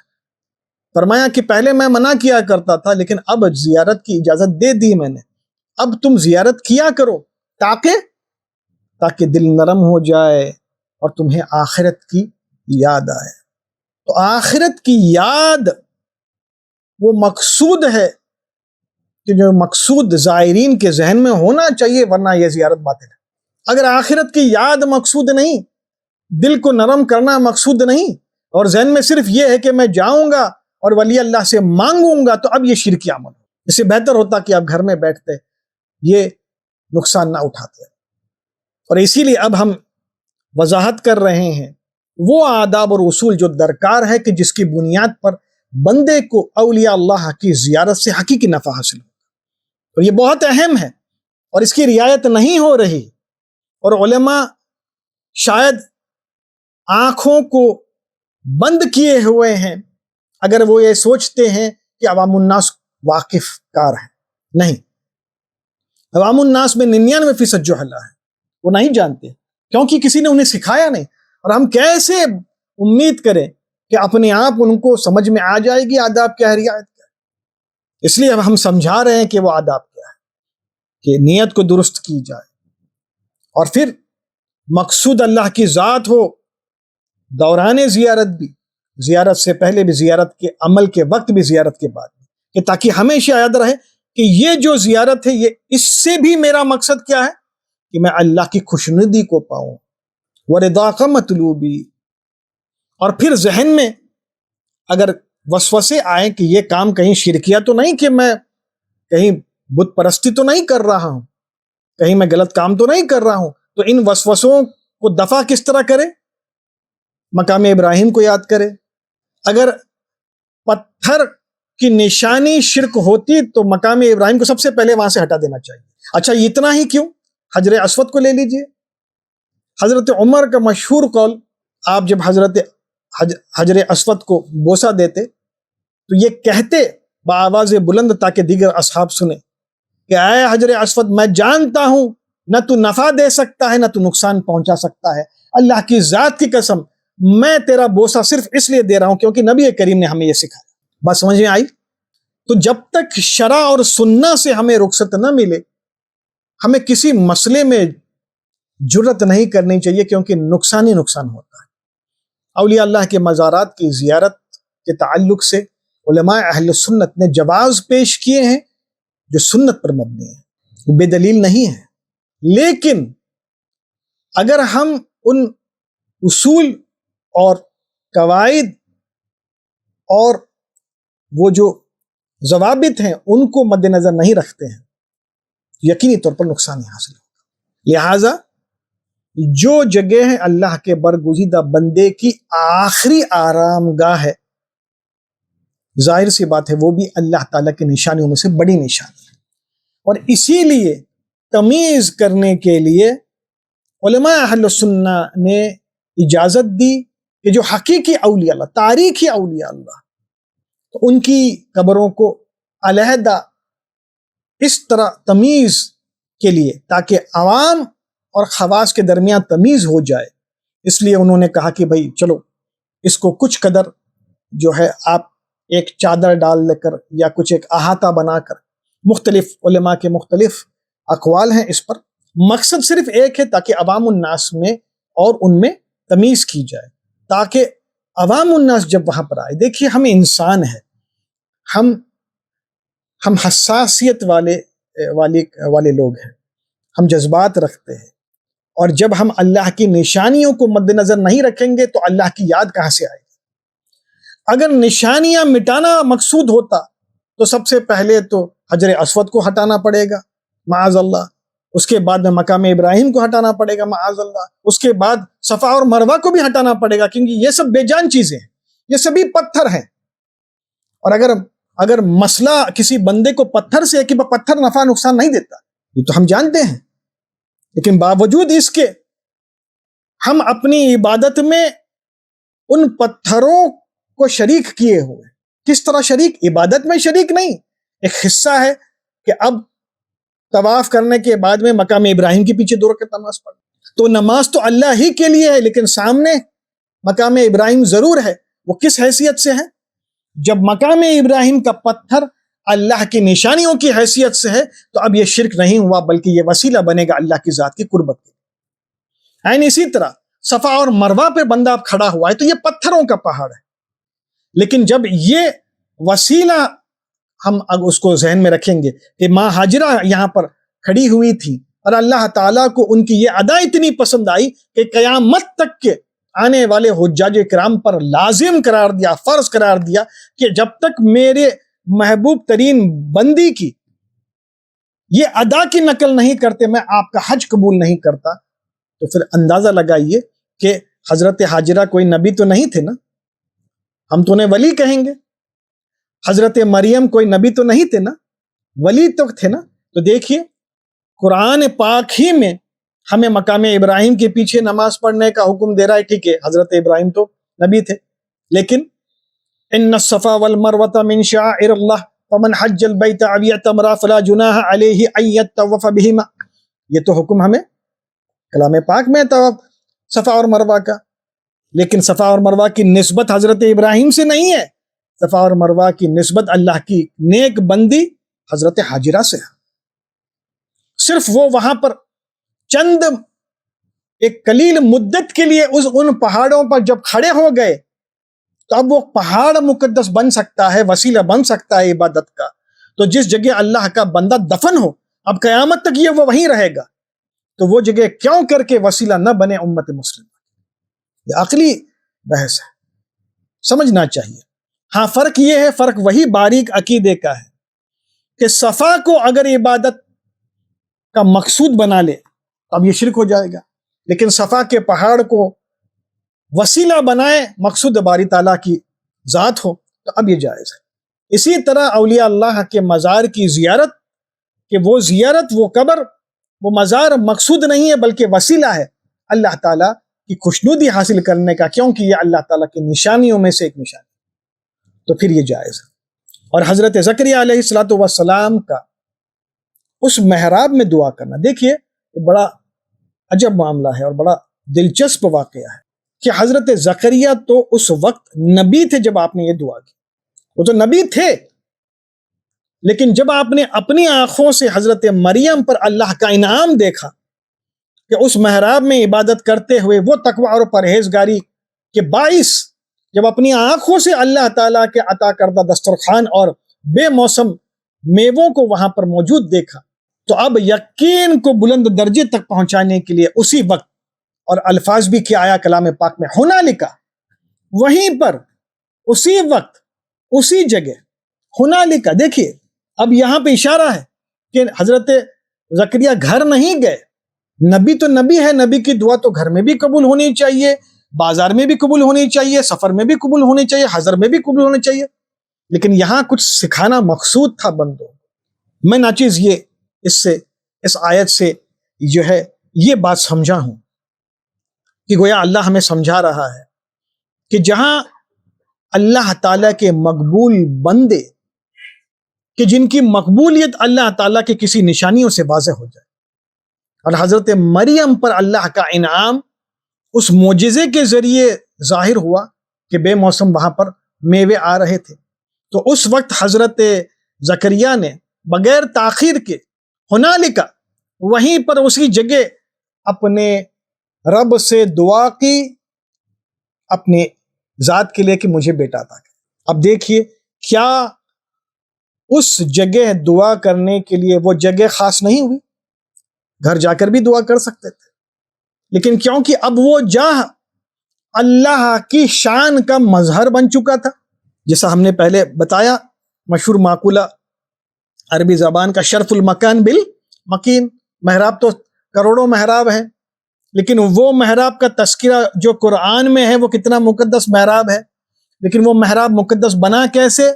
فرمایا کہ پہلے میں منع کیا کرتا تھا، لیکن اب زیارت کی اجازت دے دی میں نے، اب تم زیارت کیا کرو تاکہ دل نرم ہو جائے اور تمہیں آخرت کی یاد آئے۔ تو آخرت کی یاد وہ مقصود ہے کہ جو مقصود زائرین کے ذہن میں ہونا چاہیے، ورنہ یہ زیارت باطل ہے۔ اگر آخرت کی یاد مقصود نہیں، دل کو نرم کرنا مقصود نہیں، اور ذہن میں صرف یہ ہے کہ میں جاؤں گا اور ولی اللہ سے مانگوں گا، تو اب یہ شرکی عمل ہے۔ اس سے بہتر ہوتا کہ آپ گھر میں بیٹھتے یہ نقصان نہ اٹھاتے۔ اور اسی لیے اب ہم وضاحت کر رہے ہیں وہ آداب اور اصول جو درکار ہے کہ جس کی بنیاد پر بندے کو اولیاء اللہ کی زیارت سے حقیقی نفع حاصل ہو۔ اور یہ بہت اہم ہے، اور اس کی رعایت نہیں ہو رہی، اور علماء شاید آنکھوں کو بند کیے ہوئے ہیں اگر وہ یہ سوچتے ہیں کہ عوام الناس واقف کار ہیں۔ نہیں، عوام الناس میں 99% جو حل ہے وہ نہیں جانتے، کیونکہ کسی نے انہیں سکھایا نہیں۔ اور ہم کیسے امید کریں کہ اپنے آپ ان کو سمجھ میں آ جائے گی آداب کیا ہے، رعایت کیا ہے؟ اس لیے اب ہم سمجھا رہے ہیں کہ وہ آداب کیا ہے، کہ نیت کو درست کی جائے، اور پھر مقصود اللہ کی ذات ہو، دوران زیارت بھی، زیارت سے پہلے بھی، زیارت کے عمل کے وقت بھی، زیارت کے بعد بھی، کہ تاکہ ہمیشہ یاد رہے کہ یہ جو زیارت ہے، یہ اس سے بھی میرا مقصد کیا ہے کہ میں اللہ کی خوشنودی کو پاؤں، ورضا کا مطلوبی۔ اور پھر ذہن میں اگر وسوسے آئیں کہ یہ کام کہیں شرکیہ تو نہیں، کہ میں کہیں بت پرستی تو نہیں کر رہا ہوں، کہیں میں غلط کام تو نہیں کر رہا ہوں، تو ان وسوسوں کو دفع کس طرح کرے؟ مقام ابراہیم کو یاد کرے۔ اگر پتھر کی نشانی شرک ہوتی تو مقام ابراہیم کو سب سے پہلے وہاں سے ہٹا دینا چاہیے۔ اچھا اتنا ہی کیوں، حجر اسود کو لے لیجئے۔ حضرت عمر کا مشہور قول، آپ جب حجر اسود کو بوسہ دیتے تو یہ کہتے بآواز بلند تاکہ دیگر اصحاب سنیں کہ اے حجر اسود، میں جانتا ہوں نہ تو نفع دے سکتا ہے نہ تو نقصان پہنچا سکتا ہے، اللہ کی ذات کی قسم میں تیرا بوسہ صرف اس لیے دے رہا ہوں کیونکہ نبی کریم نے ہمیں یہ سکھایا۔ بات سمجھ میں آئی؟ تو جب تک شرع اور سنہ سے ہمیں رخصت نہ ملے، ہمیں کسی مسئلے میں جرت نہیں کرنی چاہیے، کیونکہ نقصان ہی نقصان ہوتا ہے۔ اولیاء اللہ کے مزارات کی زیارت کے تعلق سے علماء اہل سنت نے جواز پیش کیے ہیں جو سنت پر مبنی ہیں، وہ بے دلیل نہیں ہے۔ لیکن اگر ہم ان اصول اور قواعد اور وہ جو ضوابط ہیں ان کو مد نظر نہیں رکھتے ہیں، یقینی طور پر نقصان ہی حاصل ہوگا۔ لہٰذا جو جگہ ہے اللہ کے برگزیدہ بندے کی آخری آرام گاہ ہے، ظاہر سی بات ہے وہ بھی اللہ تعالیٰ کی نشانیوں میں سے بڑی نشانی ہے، اور اسی لیے تمیز کرنے کے لیے علماء اہل سنہ نے اجازت دی کہ جو حقیقی اولیاء اللہ، تاریخی اولیاء اللہ، تو ان کی قبروں کو علیحدہ اس طرح تمیز کے لیے تاکہ عوام اور خواص کے درمیان تمیز ہو جائے، اس لیے انہوں نے کہا کہ بھئی چلو اس کو کچھ قدر جو ہے آپ ایک چادر ڈال لے کر یا کچھ ایک احاطہ بنا کر، مختلف علماء کے مختلف اقوال ہیں اس پر، مقصد صرف ایک ہے تاکہ عوام الناس میں اور ان میں تمیز کی جائے، تاکہ عوام الناس جب وہاں پر آئے، دیکھیے ہم انسان ہیں، ہم حساسیت والے لوگ ہیں، ہم جذبات رکھتے ہیں، اور جب ہم اللہ کی نشانیوں کو مد نظر نہیں رکھیں گے تو اللہ کی یاد کہاں سے آئے گی؟ اگر نشانیاں مٹانا مقصود ہوتا تو سب سے پہلے تو حجر اسود کو ہٹانا پڑے گا معاذ اللہ، اس کے بعد میں مقام ابراہیم کو ہٹانا پڑے گا معاذ اللہ، اس کے بعد صفا اور مروہ کو بھی ہٹانا پڑے گا، کیونکہ یہ سب بے جان چیزیں ہیں، یہ سبھی پتھر ہیں، اور اگر مسئلہ کسی بندے کو پتھر سے ہے کہ پتھر نفع نقصان نہیں دیتا، یہ تو ہم جانتے ہیں، لیکن باوجود اس کے ہم اپنی عبادت میں ان پتھروں کو شریک کیے ہوئے۔ کس طرح شریک؟ عبادت میں شریک نہیں، ایک حصہ ہے کہ اب طواف کرنے کے بعد میں مقام ابراہیم کے پیچھے 2 رکعت نماز پڑھ، تو نماز تو اللہ ہی کے لیے ہے، لیکن سامنے مقام ابراہیم ضرور ہے۔ وہ کس حیثیت سے ہے؟ جب مقام ابراہیم کا پتھر اللہ کی نشانیوں کی حیثیت سے ہے تو اب یہ شرک نہیں ہوا، بلکہ یہ وسیلہ بنے گا اللہ کی ذات کی قربت کے۔ یعنی اسی طرح صفا اور مروہ پہ بندہ اب کھڑا ہوا ہے تو یہ پتھروں کا پہاڑ ہے، لیکن جب یہ وسیلہ ہم اس کو ذہن میں رکھیں گے کہ ماں ہاجرہ یہاں پر کھڑی ہوئی تھی اور اللہ تعالیٰ کو ان کی یہ ادا اتنی پسند آئی کہ قیامت تک کے آنے والے حجاج کرام پر لازم قرار دیا، فرض قرار دیا کہ جب تک میرے محبوب ترین بندی کی یہ ادا کی نقل نہیں کرتے میں آپ کا حج قبول نہیں کرتا۔ تو پھر اندازہ لگائیے کہ حضرت حاجرہ کوئی نبی تو نہیں تھے نا، ہم تو انہیں ولی کہیں گے۔ حضرت مریم کوئی نبی تو نہیں تھے نا، ولی تو تھے نا۔ تو دیکھیے قرآن پاک ہی میں ہمیں مقام ابراہیم کے پیچھے نماز پڑھنے کا حکم دے رہا ہے۔ ٹھیک ہے، حضرت ابراہیم تو نبی تھے، لیکن ان الصفا والمروة من شعائر اللہ فمن حج البیت او اعتمر فلا جناح علیہ ان یطوف بہما، یہ تو حکم ہمیں کلام پاک میں طواف صفا اور مروہ کا، لیکن صفا اور مروہ کی نسبت حضرت ابراہیم سے نہیں ہے، صفا اور مروہ کی نسبت اللہ کی نیک بندی حضرت حاجرہ سے ہے۔ صرف وہ وہاں پر چند ایک قلیل مدت کے لیے ان پہاڑوں پر جب کھڑے ہو گئے تو اب وہ پہاڑ مقدس بن سکتا ہے، وسیلہ بن سکتا ہے عبادت کا۔ تو جس جگہ اللہ کا بندہ دفن ہو، اب قیامت تک یہ وہ وہیں رہے گا، تو وہ جگہ کیوں کر کے وسیلہ نہ بنے امت مسلمہ؟ یہ عقلی بحث ہے، سمجھنا چاہیے۔ ہاں فرق یہ ہے، فرق وہی باریک عقیدے کا ہے کہ صفا کو اگر عبادت کا مقصود بنا لے تو اب یہ شرک ہو جائے گا، لیکن صفا کے پہاڑ کو وسیلہ بنائے، مقصود باری تعالیٰ کی ذات ہو، تو اب یہ جائز ہے۔ اسی طرح اولیاء اللہ کے مزار کی زیارت، کہ وہ زیارت، وہ قبر، وہ مزار مقصود نہیں ہے بلکہ وسیلہ ہے اللہ تعالیٰ کی خوشنودی حاصل کرنے کا، کیونکہ یہ اللہ تعالیٰ کی نشانیوں میں سے ایک نشانی، تو پھر یہ جائز ہے۔ اور حضرت زکریا علیہ السلام کا اس محراب میں دعا کرنا، دیکھیے یہ بڑا عجب معاملہ ہے اور بڑا دلچسپ واقعہ ہے کہ حضرت زکریا تو اس وقت نبی تھے جب آپ نے یہ دعا کی، وہ تو نبی تھے، لیکن جب آپ نے اپنی آنکھوں سے حضرت مریم پر اللہ کا انعام دیکھا کہ اس محراب میں عبادت کرتے ہوئے وہ تقوی اور پرہیزگاری کے باعث جب اپنی آنکھوں سے اللہ تعالیٰ کے عطا کردہ دسترخوان اور بے موسم میووں کو وہاں پر موجود دیکھا، تو اب یقین کو بلند درجے تک پہنچانے کے لیے اسی وقت، اور الفاظ بھی کیا آیا کلام پاک میں، ہنالک، وہیں پر اسی وقت اسی جگہ، ہنالک، دیکھیے اب یہاں پہ اشارہ ہے کہ حضرت زکریا گھر نہیں گئے، نبی تو نبی ہے، نبی کی دعا تو گھر میں بھی قبول ہونی چاہیے، بازار میں بھی قبول ہونی چاہیے، سفر میں بھی قبول ہونی چاہیے، حضر میں بھی قبول ہونی چاہیے، لیکن یہاں کچھ سکھانا مقصود تھا بندوں۔ میں ناچیز یہ اس آیت سے جو ہے یہ بات سمجھا ہوں کہ گویا اللہ ہمیں سمجھا رہا ہے کہ جہاں اللہ تعالیٰ کے مقبول بندے کہ جن کی مقبولیت اللہ تعالیٰ کے کسی نشانیوں سے واضح ہو جائے، اور حضرت مریم پر اللہ کا انعام اس معجزے کے ذریعے ظاہر ہوا کہ بے موسم وہاں پر میوے آ رہے تھے، تو اس وقت حضرت زکریا نے بغیر تاخیر کے ہنالکا وہیں پر اسی جگہ اپنے رب سے دعا کی اپنے ذات کے لیے کہ مجھے بیٹا عطا کر۔ اب دیکھیے کیا اس جگہ دعا کرنے کے لیے وہ جگہ خاص نہیں ہوئی، گھر جا کر بھی دعا کر سکتے تھے، لیکن کیونکہ اب وہ جہاں اللہ کی شان کا مظہر بن چکا تھا، جیسا ہم نے پہلے بتایا مشہور معقولہ عربی زبان کا شرف المکان بالمکین، محراب تو کروڑوں محراب ہیں، لیکن وہ محراب کا تذکرہ جو قرآن میں ہے وہ کتنا مقدس محراب ہے، لیکن وہ محراب مقدس بنا کیسے؟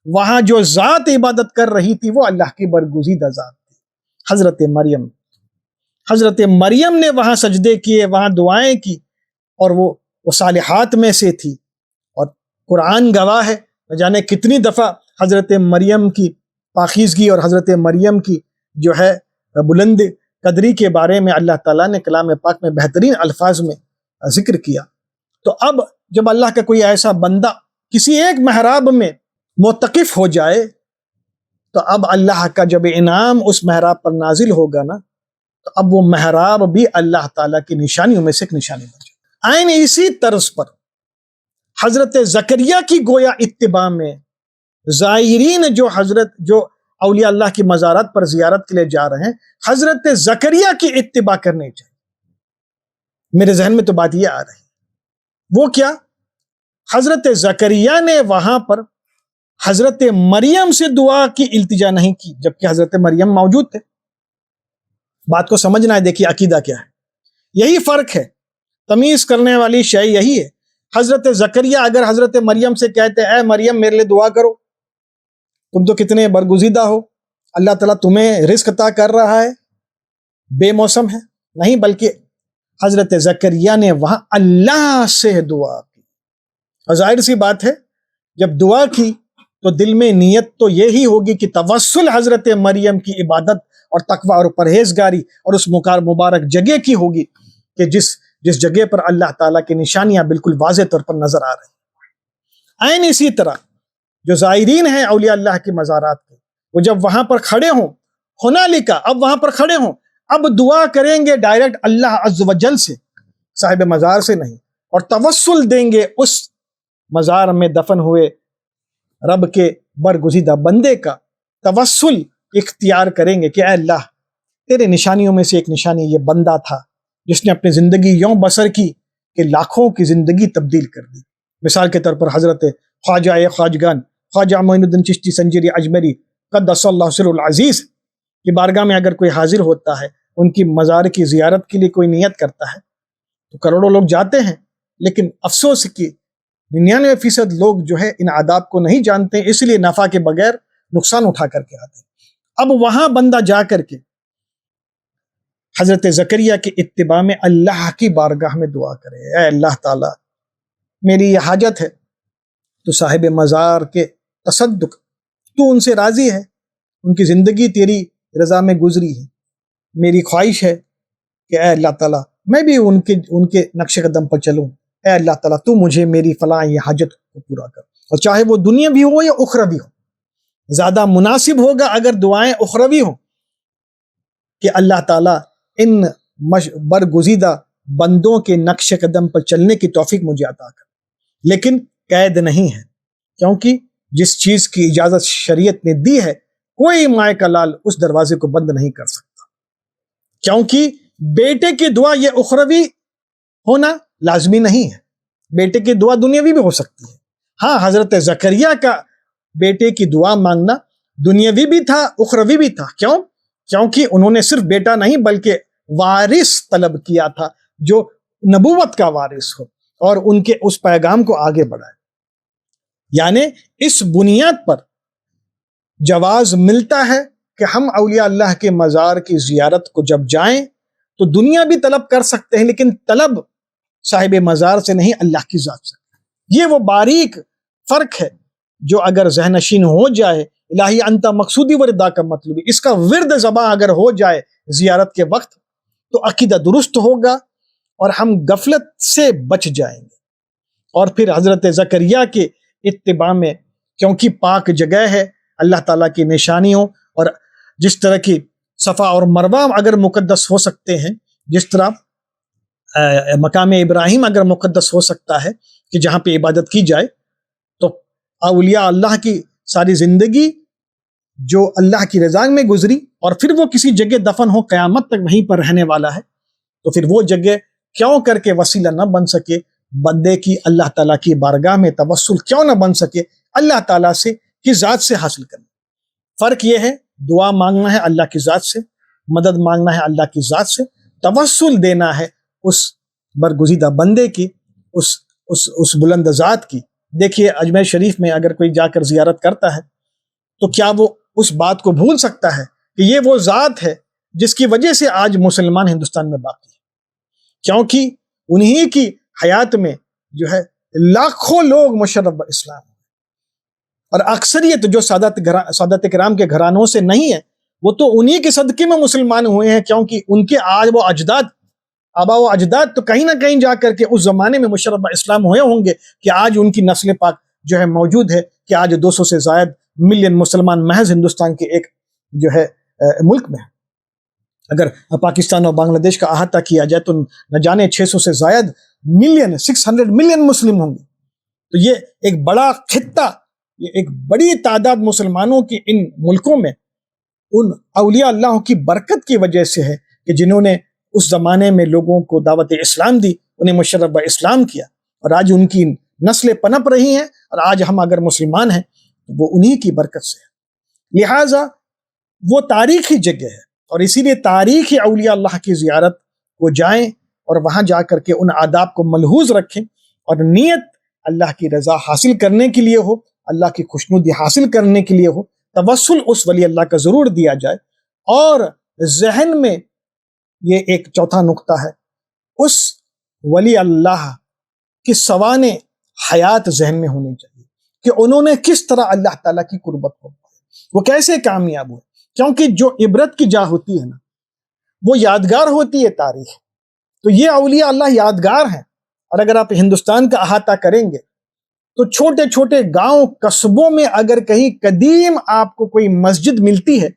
وہاں جو ذات عبادت کر رہی تھی وہ اللہ کی برگزیدہ ذات تھی، حضرت مریم نے وہاں سجدے کیے، وہاں دعائیں کی، اور وہ صالحات میں سے تھی، اور قرآن گواہ ہے نہ جانے کتنی دفعہ حضرت مریم کی پاکیزگی اور حضرت مریم کی جو ہے بلند قدری کے بارے میں اللہ تعالیٰ نے کلام پاک میں بہترین الفاظ میں ذکر کیا۔ تو اب جب اللہ کا کوئی ایسا بندہ کسی ایک محراب میں معتکف ہو جائے تو اب اللہ کا جب انعام اس محراب پر نازل ہوگا نا، تو اب وہ محراب بھی اللہ تعالیٰ کی نشانیوں میں سے ایک نشانی بن جائے۔ عین اسی طرز پر حضرت زکریا کی گویا اتباع میں زائرین جو اولیاء اللہ کی مزارات پر زیارت کے لیے جا رہے ہیں، حضرت زکریا کی اتباع کرنی چاہیے۔ میرے ذہن میں تو بات یہ آ رہی ہے، وہ کیا؟ حضرت زکریا نے وہاں پر حضرت مریم سے دعا کی التجا نہیں کی، جبکہ حضرت مریم موجود تھے۔ بات کو سمجھنا ہے، دیکھیے عقیدہ کیا ہے، یہی فرق ہے، تمیز کرنے والی شے یہی ہے۔ حضرت زکریا اگر حضرت مریم سے کہتے اے مریم میرے لیے دعا کرو، تم تو کتنے برگزیدہ ہو، اللہ تعالیٰ تمہیں رزق عطا کر رہا ہے، بے موسم ہے، نہیں، بلکہ حضرت زکریا نے وہاں اللہ سے دعا کی۔ اور ظاہر سی بات ہے جب دعا کی تو دل میں نیت تو یہی ہوگی کہ توسل حضرت مریم کی عبادت اور تقوی اور پرہیزگاری اور اس مبارک جگہ کی ہوگی کہ جس جگہ پر اللہ تعالیٰ کی نشانیاں بالکل واضح طور پر نظر آ رہی ہیں۔ عین اسی طرح جو زائرین ہیں اولیاء اللہ کی مزارات کے، وہ جب وہاں پر کھڑے ہوں، ہنالکا اب وہاں پر کھڑے ہوں، اب دعا کریں گے ڈائریکٹ اللہ عز و جل سے، صاحب مزار سے نہیں، اور توسل دیں گے اس مزار میں دفن ہوئے رب کے برگزیدہ بندے کا توسل اختیار کریں گے کہ اے اللہ تیرے نشانیوں میں سے ایک نشانی یہ بندہ تھا جس نے اپنی زندگی یوں بسر کی کہ لاکھوں کی زندگی تبدیل کر دی۔ مثال کے طور پر حضرت خواجہ خواجگان خواجہ معین الدین چشتی سنجری اجمری قدس اللہ سر العزیز کی بارگاہ میں اگر کوئی حاضر ہوتا ہے، ان کی مزار کی زیارت کے لیے کوئی نیت کرتا ہے تو کروڑوں لوگ جاتے ہیں، لیکن افسوس کہ 99% لوگ جو ہے ان آداب کو نہیں جانتے، اس لیے نفع کے بغیر نقصان اٹھا کر کے آتے ہیں۔ اب وہاں بندہ جا کر کے حضرت زکریا کی اتباع میں اللہ کی بارگاہ میں دعا کرے، اے اللہ تعالیٰ میری یہ حاجت ہے، تو صاحب مزار کے تصدق، تو ان سے راضی ہے، ان کی زندگی تیری رضا میں گزری ہے، میری خواہش ہے کہ اے اللہ تعالیٰ میں بھی ان کے نقش قدم پر چلوں، اے اللہ تعالیٰ تو مجھے میری فلاں یہ حاجت کو پورا کر، اور چاہے وہ دنیاوی ہو یا اخروی ہو۔ زیادہ مناسب ہوگا اگر دعائیں اخروی ہوں کہ اللہ تعالیٰ ان برگزیدہ بندوں کے نقش قدم پر چلنے کی توفیق مجھے عطا کر، لیکن قید نہیں ہے، کیونکہ جس چیز کی اجازت شریعت نے دی ہے کوئی مائے کا لال اس دروازے کو بند نہیں کر سکتا، کیونکہ بیٹے کی دعا یہ اخروی ہونا لازمی نہیں ہے، بیٹے کی دعا دنیاوی بھی ہو سکتی ہے۔ ہاں حضرت زکریا کا بیٹے کی دعا مانگنا دنیاوی بھی تھا اخروی بھی تھا، کیوں؟ کیونکہ انہوں نے صرف بیٹا نہیں بلکہ وارث طلب کیا تھا جو نبوت کا وارث ہو اور ان کے اس پیغام کو آگے بڑھائے، یعنی اس بنیاد پر جواز ملتا ہے کہ ہم اولیاء اللہ کے مزار کی زیارت کو جب جائیں تو دنیا بھی طلب کر سکتے ہیں، لیکن طلب صاحب مزار سے نہیں اللہ کی ذات سے۔ یہ وہ باریک فرق ہے جو اگر ذہن نشین ہو جائے، الہی انت مقصودی و رضا کا مطلوبی، اس کا ورد زباں اگر ہو جائے زیارت کے وقت، تو عقیدہ درست ہوگا اور ہم غفلت سے بچ جائیں گے۔ اور پھر حضرت زکریا کے اتباع میں، کیونکہ پاک جگہ ہے، اللہ تعالیٰ کی نشانیوں، اور جس طرح کی صفا اور مروہ اگر مقدس ہو سکتے ہیں، جس طرح مقام ابراہیم اگر مقدس ہو سکتا ہے کہ جہاں پہ عبادت کی جائے، تو اولیاء اللہ کی ساری زندگی جو اللہ کی رضا میں گزری اور پھر وہ کسی جگہ دفن ہو، قیامت تک وہیں پر رہنے والا ہے، تو پھر وہ جگہ کیوں کر کے وسیلہ نہ بن سکے بندے کی اللہ تعالیٰ کی بارگاہ میں توسل کیوں نہ بن سکے اللہ تعالیٰ سے کی ذات سے حاصل کرنا۔ فرق یہ ہے، دعا مانگنا ہے اللہ کی ذات سے، مدد مانگنا ہے اللہ کی ذات سے، توسل دینا ہے اس برگزیدہ بندے کی، اس بلند ذات کی۔ دیکھیے اجمیر شریف میں اگر کوئی جا کر زیارت کرتا ہے تو کیا وہ اس بات کو بھول سکتا ہے کہ یہ وہ ذات ہے جس کی وجہ سے آج مسلمان ہندوستان میں باقی ہے؟ کیونکہ انہی کی حیات میں جو ہے لاکھوں لوگ مشرف اسلام، اور اکثریت جو سادات کرام کے گھرانوں سے نہیں ہے، وہ تو انہی کے صدقے میں مسلمان ہوئے ہیں، کیونکہ ان کے آج وہ اجداد، آبا و اجداد تو کہیں نہ کہیں جا کر کے اس زمانے میں مشرف اسلام ہوئے ہوں گے کہ آج ان کی نسل پاک جو ہے موجود ہے، کہ آج 200 سے زائد ملین مسلمان محض ہندوستان کے ایک جو ہے ملک میں ہے۔ اگر پاکستان اور بنگلہ دیش کا احاطہ کیا جائے تو نہ جانے 600 سے زائد ملین، 600 ملین مسلم ہوں گے۔ تو یہ ایک بڑا خطہ، یہ ایک بڑی تعداد مسلمانوں کی ان ملکوں میں ان اولیاء اللہ کی برکت کی وجہ سے ہے کہ جنہوں نے اس زمانے میں لوگوں کو دعوت اسلام دی، انہیں مشرف اسلام کیا، اور آج ان کی نسلیں پنپ رہی ہیں، اور آج ہم اگر مسلمان ہیں تو وہ انہی کی برکت سے ہے۔ لہٰذا وہ تاریخی جگہ ہے، اور اسی لیے تاریخی اولیاء اللہ کی زیارت کو جائیں اور وہاں جا کر کے ان آداب کو ملحوظ رکھیں، اور نیت اللہ کی رضا حاصل کرنے کے لیے ہو، اللہ کی خوشنودی حاصل کرنے کے لیے ہو، توسل اس ولی اللہ کا ضرور دیا جائے۔ اور ذہن میں یہ ایک چوتھا نقطہ ہے، اس ولی اللہ کی سوانح حیات ذہن میں ہونی چاہیے کہ انہوں نے کس طرح اللہ تعالیٰ کی قربت کو پایا، وہ کیسے کامیاب ہوئے، کیونکہ جو عبرت کی جا ہوتی ہے نا، وہ یادگار ہوتی ہے تاریخ۔ تو یہ اولیاء اللہ یادگار ہیں، اور اگر آپ ہندوستان کا احاطہ کریں گے تو چھوٹے چھوٹے گاؤں قصبوں میں اگر کہیں قدیم آپ کو کوئی مسجد ملتی ہے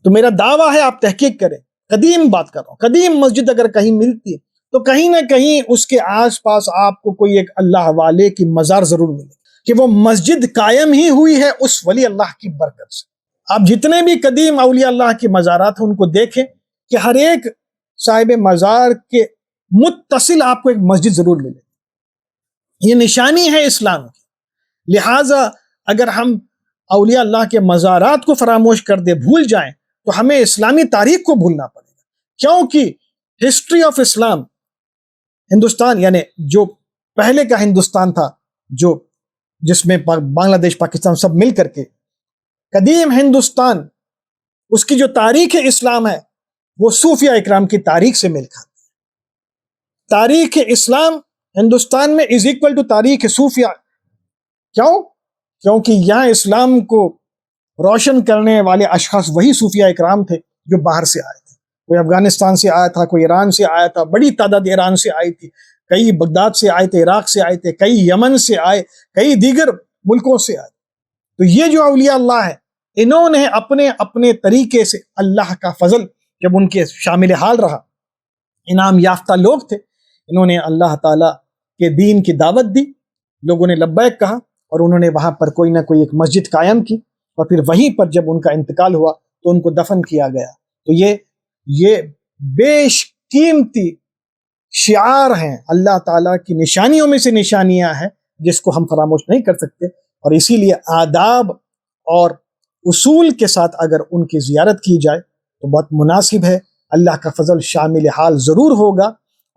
تو میرا دعویٰ ہے، آپ تحقیق کریں، قدیم بات کر رہا ہوں، قدیم مسجد اگر کہیں ملتی ہے تو کہیں نہ کہیں اس کے آس پاس آپ کو کوئی ایک اللہ والے کی مزار ضرور ملے، کہ وہ مسجد قائم ہی ہوئی ہے اس ولی اللہ کی برکت سے۔ آپ جتنے بھی قدیم اولیاء اللہ کی مزارات ہیں ان کو دیکھیں کہ ہر ایک صاحب مزار کے متصل آپ کو ایک مسجد ضرور ملے، یہ نشانی ہے اسلام کی۔ لہٰذا اگر ہم اولیاء اللہ کے مزارات کو فراموش کر دے، بھول جائیں، تو ہمیں اسلامی تاریخ کو بھولنا پڑے گا، کیونکہ ہسٹری آف اسلام، ہندوستان یعنی جو پہلے کا ہندوستان تھا، جس میں بنگلہ دیش، پاکستان سب مل کر کے قدیم ہندوستان، اس کی جو تاریخ اسلام ہے وہ صوفیہ اکرام کی تاریخ سے میل کھاتی ہے۔ تاریخ اسلام ہندوستان میں از اکول ٹو تاریخ صوفیہ۔ کیوں؟ کیونکہ یہاں اسلام کو روشن کرنے والے اشخاص وہی صوفیہ اکرام تھے جو باہر سے آئے تھے، کوئی افغانستان سے آیا تھا، کوئی ایران سے آیا تھا، بڑی تعداد ایران سے آئی تھی، کئی بغداد سے آئے تھے، عراق سے آئے تھے، کئی یمن سے آئے، کئی دیگر ملکوں سے آئے۔ تو یہ جو اولیاء اللہ ہے، انہوں نے اپنے اپنے طریقے سے اللہ کا فضل جب ان کے شامل حال رہا، انعام یافتہ لوگ تھے، انہوں نے اللہ تعالیٰ کے دین کی دعوت دی، لوگوں نے لبیک کہا، اور انہوں نے وہاں پر کوئی نہ کوئی ایک مسجد قائم کی، اور پھر وہیں پر جب ان کا انتقال ہوا تو ان کو دفن کیا گیا۔ تو یہ بیش قیمتی شعار ہیں، اللہ تعالیٰ کی نشانیوں میں سے نشانیاں ہیں جس کو ہم فراموش نہیں کر سکتے، اور اسی لیے آداب اور اصول کے ساتھ اگر ان کی زیارت کی جائے تو بہت مناسب ہے، اللہ کا فضل شامل حال ضرور ہوگا،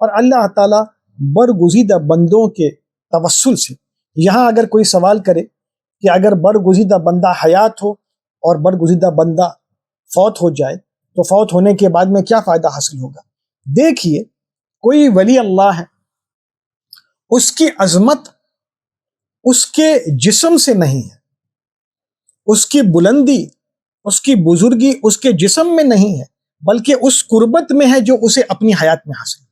اور اللہ تعالیٰ برگزیدہ بندوں کے توسل سے۔ یہاں اگر کوئی سوال کرے کہ اگر برگزیدہ بندہ حیات ہو اور برگزیدہ بندہ فوت ہو جائے تو فوت ہونے کے بعد میں کیا فائدہ حاصل ہوگا؟ دیکھیے، کوئی ولی اللہ ہے، اس کی عظمت اس کے جسم سے نہیں ہے، اس کی بلندی، اس کی بزرگی اس کے جسم میں نہیں ہے، بلکہ اس قربت میں ہے جو اسے اپنی حیات میں حاصل ہے۔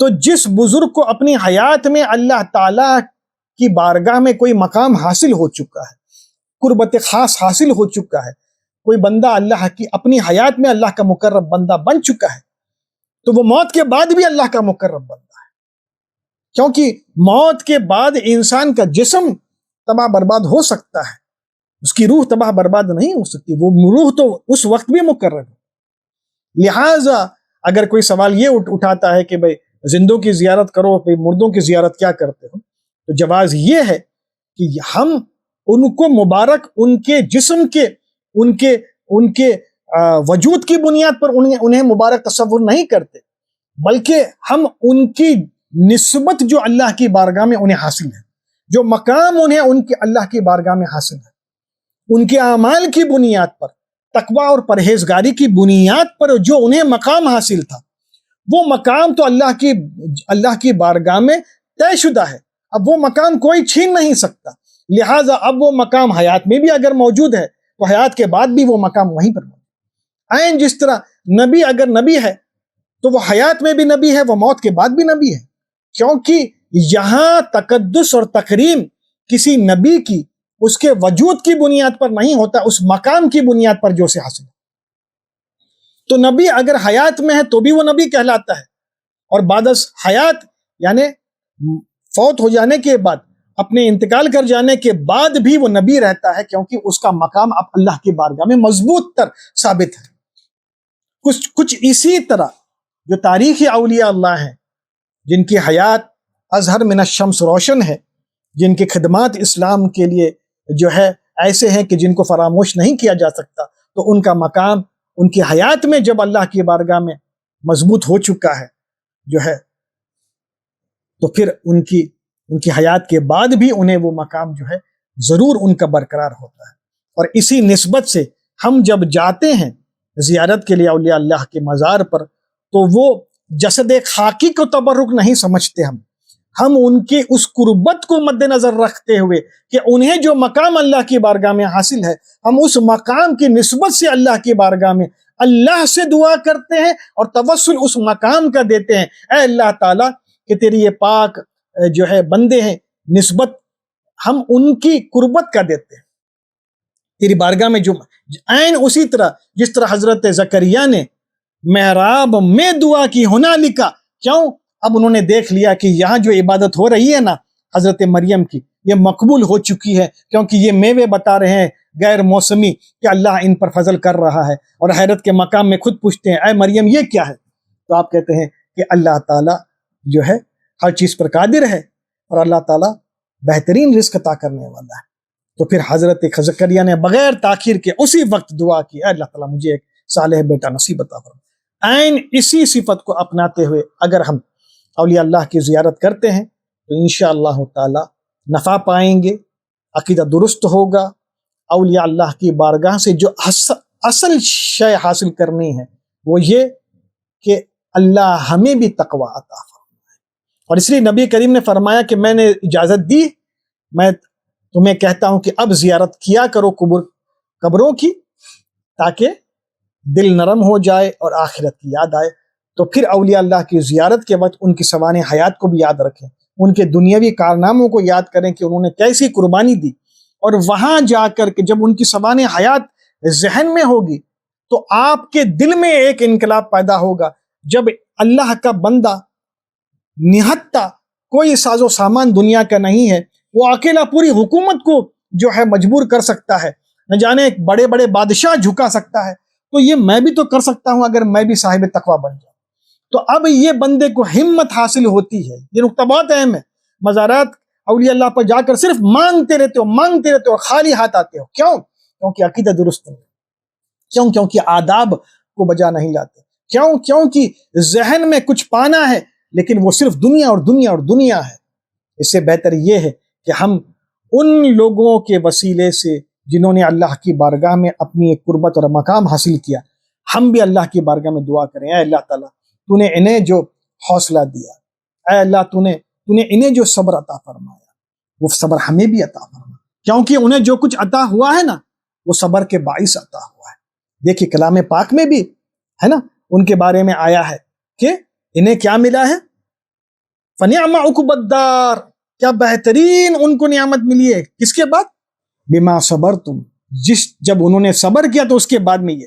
تو جس بزرگ کو اپنی حیات میں اللہ تعالیٰ کی بارگاہ میں کوئی مقام حاصل ہو چکا ہے، قربت خاص حاصل ہو چکا ہے، کوئی بندہ اللہ کی اپنی حیات میں اللہ کا مقرب بندہ بن چکا ہے، تو وہ موت کے بعد بھی اللہ کا مقرب بندہ ہے، کیونکہ موت کے بعد انسان کا جسم تباہ برباد ہو سکتا ہے، اس کی روح تباہ برباد نہیں ہو سکتی، وہ روح تو اس وقت بھی مقرب ہے۔ لہٰذا اگر کوئی سوال یہ اٹھاتا ہے کہ بھئی زندوں کی زیارت کرو، بھئی مردوں کی زیارت کیا کرتے ہو، تو جواز یہ ہے کہ ہم ان کو مبارک ان کے جسم کے ان کے وجود کی بنیاد پر انہیں مبارک تصور نہیں کرتے، بلکہ ہم ان کی نسبت جو اللہ کی بارگاہ میں انہیں حاصل ہے، جو مقام انہیں ان کے اللہ کی بارگاہ میں حاصل ہے، ان کے اعمال کی بنیاد پر، تقوی اور پرہیزگاری کی بنیاد پر جو انہیں مقام حاصل تھا، وہ مقام تو اللہ کی بارگاہ میں طے شدہ ہے، اب وہ مقام کوئی چھین نہیں سکتا، لہٰذا اب وہ مقام حیات میں بھی اگر موجود ہے تو حیات کے بعد بھی وہ مقام وہیں پر موجود ہے۔ جس طرح نبی اگر نبی ہے تو وہ حیات میں بھی نبی ہے، وہ موت کے بعد بھی نبی ہے، کیونکہ یہاں تقدس اور تکریم کسی نبی کی اس کے وجود کی بنیاد پر نہیں ہوتا، اس مقام کی بنیاد پر جو اسے حاصل ہے۔ تو نبی اگر حیات میں ہے تو بھی وہ نبی کہلاتا ہے، اور بعد از حیات یعنی فوت ہو جانے کے بعد، اپنے انتقال کر جانے کے بعد بھی وہ نبی رہتا ہے، کیونکہ اس کا مقام اب اللہ کی بارگاہ میں مضبوط تر ثابت ہے۔ کچھ اسی طرح جو تاریخی اولیاء اللہ ہیں، جن کی حیات ازہر من الشمس روشن ہے، جن کی خدمات اسلام کے لیے جو ہے ایسے ہیں کہ جن کو فراموش نہیں کیا جا سکتا، تو ان کا مقام ان کی حیات میں جب اللہ کی بارگاہ میں مضبوط ہو چکا ہے جو ہے، تو پھر ان کی حیات کے بعد بھی انہیں وہ مقام جو ہے ضرور ان کا برقرار ہوتا ہے۔ اور اسی نسبت سے ہم جب جاتے ہیں زیارت کے لیے اولیاء اللہ کے مزار پر، تو وہ جسد خاکی کو تبرک نہیں سمجھتے، ہم ان کی اس قربت کو مد نظر رکھتے ہوئے کہ انہیں جو مقام اللہ کی بارگاہ میں حاصل ہے، ہم اس مقام کی نسبت سے اللہ کی بارگاہ میں اللہ سے دعا کرتے ہیں اور توسل اس مقام کا دیتے ہیں۔ اے اللہ تعالیٰ کہ تیری یہ پاک جو ہے بندے ہیں، نسبت ہم ان کی قربت کا دیتے ہیں تیری بارگاہ میں، جو عین اسی طرح جس طرح حضرت زکریا نے محراب میں دعا کی، ہونا لکھا، کیوں؟ اب انہوں نے دیکھ لیا کہ یہاں جو عبادت ہو رہی ہے نا حضرت مریم کی، یہ مقبول ہو چکی ہے، کیونکہ یہ میوے بتا رہے ہیں غیر موسمی کہ اللہ ان پر فضل کر رہا ہے، اور حیرت کے مقام میں خود پوچھتے ہیں اے مریم یہ کیا ہے؟ تو آپ کہتے ہیں کہ اللہ تعالیٰ جو ہے ہر چیز پر قادر ہے، اور اللہ تعالیٰ بہترین رزق عطا کرنے والا ہے۔ تو پھر حضرت زکریا نے بغیر تاخیر کے اسی وقت دعا کی، اے اللہ تعالیٰ مجھے ایک صالح بیٹا نصیب عطا فرما۔ عین اسی صفت کو اپناتے ہوئے اگر ہم اولیاء اللہ کی زیارت کرتے ہیں تو انشاءاللہ تعالی نفع پائیں گے، عقیدہ درست ہوگا، اولیاء اللہ کی بارگاہ سے جو اصل شے حاصل کرنی ہے وہ یہ کہ اللہ ہمیں بھی تقوی عطا فرمائے۔ اور اس لیے نبی کریم نے فرمایا کہ میں نے اجازت دی، میں تمہیں کہتا ہوں کہ اب زیارت کیا کرو قبروں کی، تاکہ دل نرم ہو جائے اور آخرت کی یاد آئے۔ تو پھر اولیاء اللہ کی زیارت کے وقت ان کی سوانح حیات کو بھی یاد رکھیں، ان کے دنیاوی کارناموں کو یاد کریں کہ انہوں نے کیسی قربانی دی، اور وہاں جا کر کے جب ان کی سوانح حیات ذہن میں ہوگی تو آپ کے دل میں ایک انقلاب پیدا ہوگا۔ جب اللہ کا بندہ نہتا کوئی ساز و سامان دنیا کا نہیں ہے، وہ اکیلا پوری حکومت کو جو ہے مجبور کر سکتا ہے، نہ جانے بڑے بڑے بادشاہ جھکا سکتا ہے، تو یہ میں بھی تو کر سکتا ہوں اگر میں بھی صاحب تقوی بن جاؤں۔ تو اب یہ بندے کو ہمت حاصل ہوتی ہے۔ یہ نقطہ بہت اہم ہے۔ مزارات اولیاء اللہ پر جا کر صرف مانگتے رہتے ہو، خالی ہاتھ آتے ہو، کیوں؟ کیونکہ عقیدہ درست نہیں، کیونکہ آداب کو بجا نہیں لاتے، کیونکہ ذہن میں کچھ پانا ہے لیکن وہ صرف دنیا اور دنیا اور دنیا ہے۔ اس سے بہتر یہ ہے کہ ہم ان لوگوں کے وسیلے سے جنہوں نے اللہ کی بارگاہ میں اپنی ایک قربت اور مقام حاصل کیا، ہم بھی اللہ کی بارگاہ میں دعا کریں، اے اللہ تعالیٰ تو نے انہیں جو حوصلہ دیا، اے اللہ تو نے انہیں جو صبر عطا فرمایا، وہ صبر ہمیں بھی عطا فرما، کیونکہ انہیں جو کچھ عطا ہوا ہے نا وہ صبر کے باعث عطا ہوا ہے۔ دیکھیے کلام پاک میں بھی ہے نا ان کے بارے میں آیا ہے کہ انہیں کیا ملا ہے، فَنِعْمَ عُقْبَى الدَّارِ، کیا بہترین ان کو نعمت ملی ہے، کس کے بعد؟ بِمَا صَبَرْتُمْ، جب انہوں نے صبر کیا تو اس کے بعد میں یہ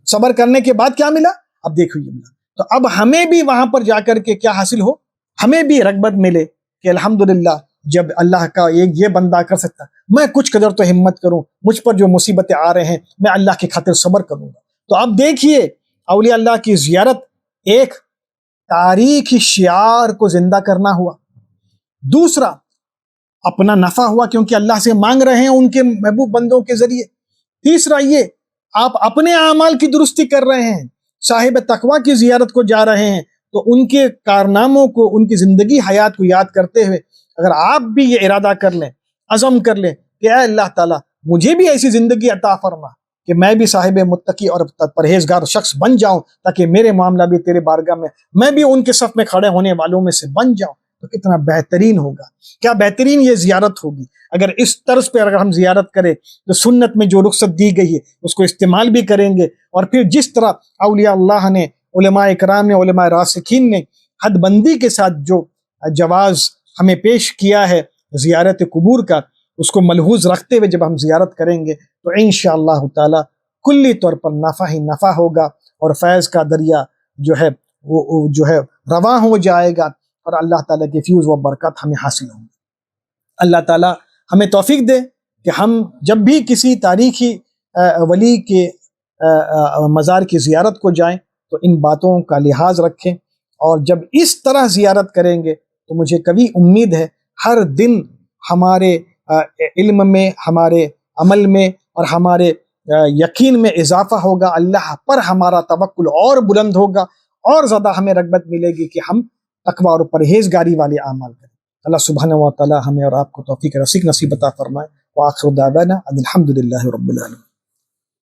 صبر کرنے کے بعد کیا ملا، اب دیکھو یہ ملا۔ تو اب ہمیں بھی وہاں پر جا کر کے کیا حاصل ہو، ہمیں بھی رغبت ملے کہ الحمدللہ جب اللہ کا یہ بندہ کر سکتا، میں کچھ قدر تو ہمت کروں، مجھ پر جو مصیبتیں آ رہے ہیں میں اللہ کی خاطر صبر کروں گا۔ تو اب دیکھیے اولیاء اللہ کی زیارت ایک تاریخی شعار کو زندہ کرنا ہوا، دوسرا اپنا نفع ہوا کیونکہ اللہ سے مانگ رہے ہیں ان کے محبوب بندوں کے ذریعے، تیسرا یہ آپ اپنے اعمال کی درستی کر رہے ہیں، صاحب تقوی کی زیارت کو جا رہے ہیں، تو ان کے کارناموں کو، ان کی زندگی حیات کو یاد کرتے ہوئے اگر آپ بھی یہ ارادہ کر لیں، عزم کر لیں کہ اے اللہ تعالیٰ مجھے بھی ایسی زندگی عطا فرما کہ میں بھی صاحب متقی اور پرہیزگار شخص بن جاؤں، تاکہ میرے معاملہ بھی تیرے بارگاہ میں بھی ان کے صف میں کھڑے ہونے والوں میں سے بن جاؤں، تو کتنا بہترین ہوگا، کیا بہترین یہ زیارت ہوگی۔ اگر اس طرز پہ اگر ہم زیارت کریں تو سنت میں جو رخصت دی گئی ہے اس کو استعمال بھی کریں گے، اور پھر جس طرح اولیاء اللہ نے، علماء اکرام نے، علماء راسخین نے حد بندی کے ساتھ جو جواز ہمیں پیش کیا ہے زیارت قبور کا، اس کو ملحوظ رکھتے ہوئے جب ہم زیارت کریں گے تو انشاءاللہ تعالی کلی طور پر نفع ہی نفع ہوگا، اور فیض کا دریا جو ہے وہ جو ہے رواں ہو جائے گا، اور اللہ تعالیٰ کے فیوز و برکات ہمیں حاصل ہوں گے۔ اللہ تعالیٰ ہمیں توفیق دے کہ ہم جب بھی کسی تاریخی ولی کے مزار کی زیارت کو جائیں تو ان باتوں کا لحاظ رکھیں، اور جب اس طرح زیارت کریں گے تو مجھے کبھی امید ہے ہر دن ہمارے علم میں، ہمارے عمل میں اور ہمارے یقین میں اضافہ ہوگا، اللہ پر ہمارا توکل اور بلند ہوگا، اور زیادہ ہمیں رغبت ملے گی کہ ہم تقوی اور پرہیزگاری والے اعمال کریں۔ اللہ سبحانہ و تعالی ہمیں اور آپ کو توفیق رسیق نصیب عطا فرمائے۔ وآخر دعوانا ان الحمد للہ رب العالمین۔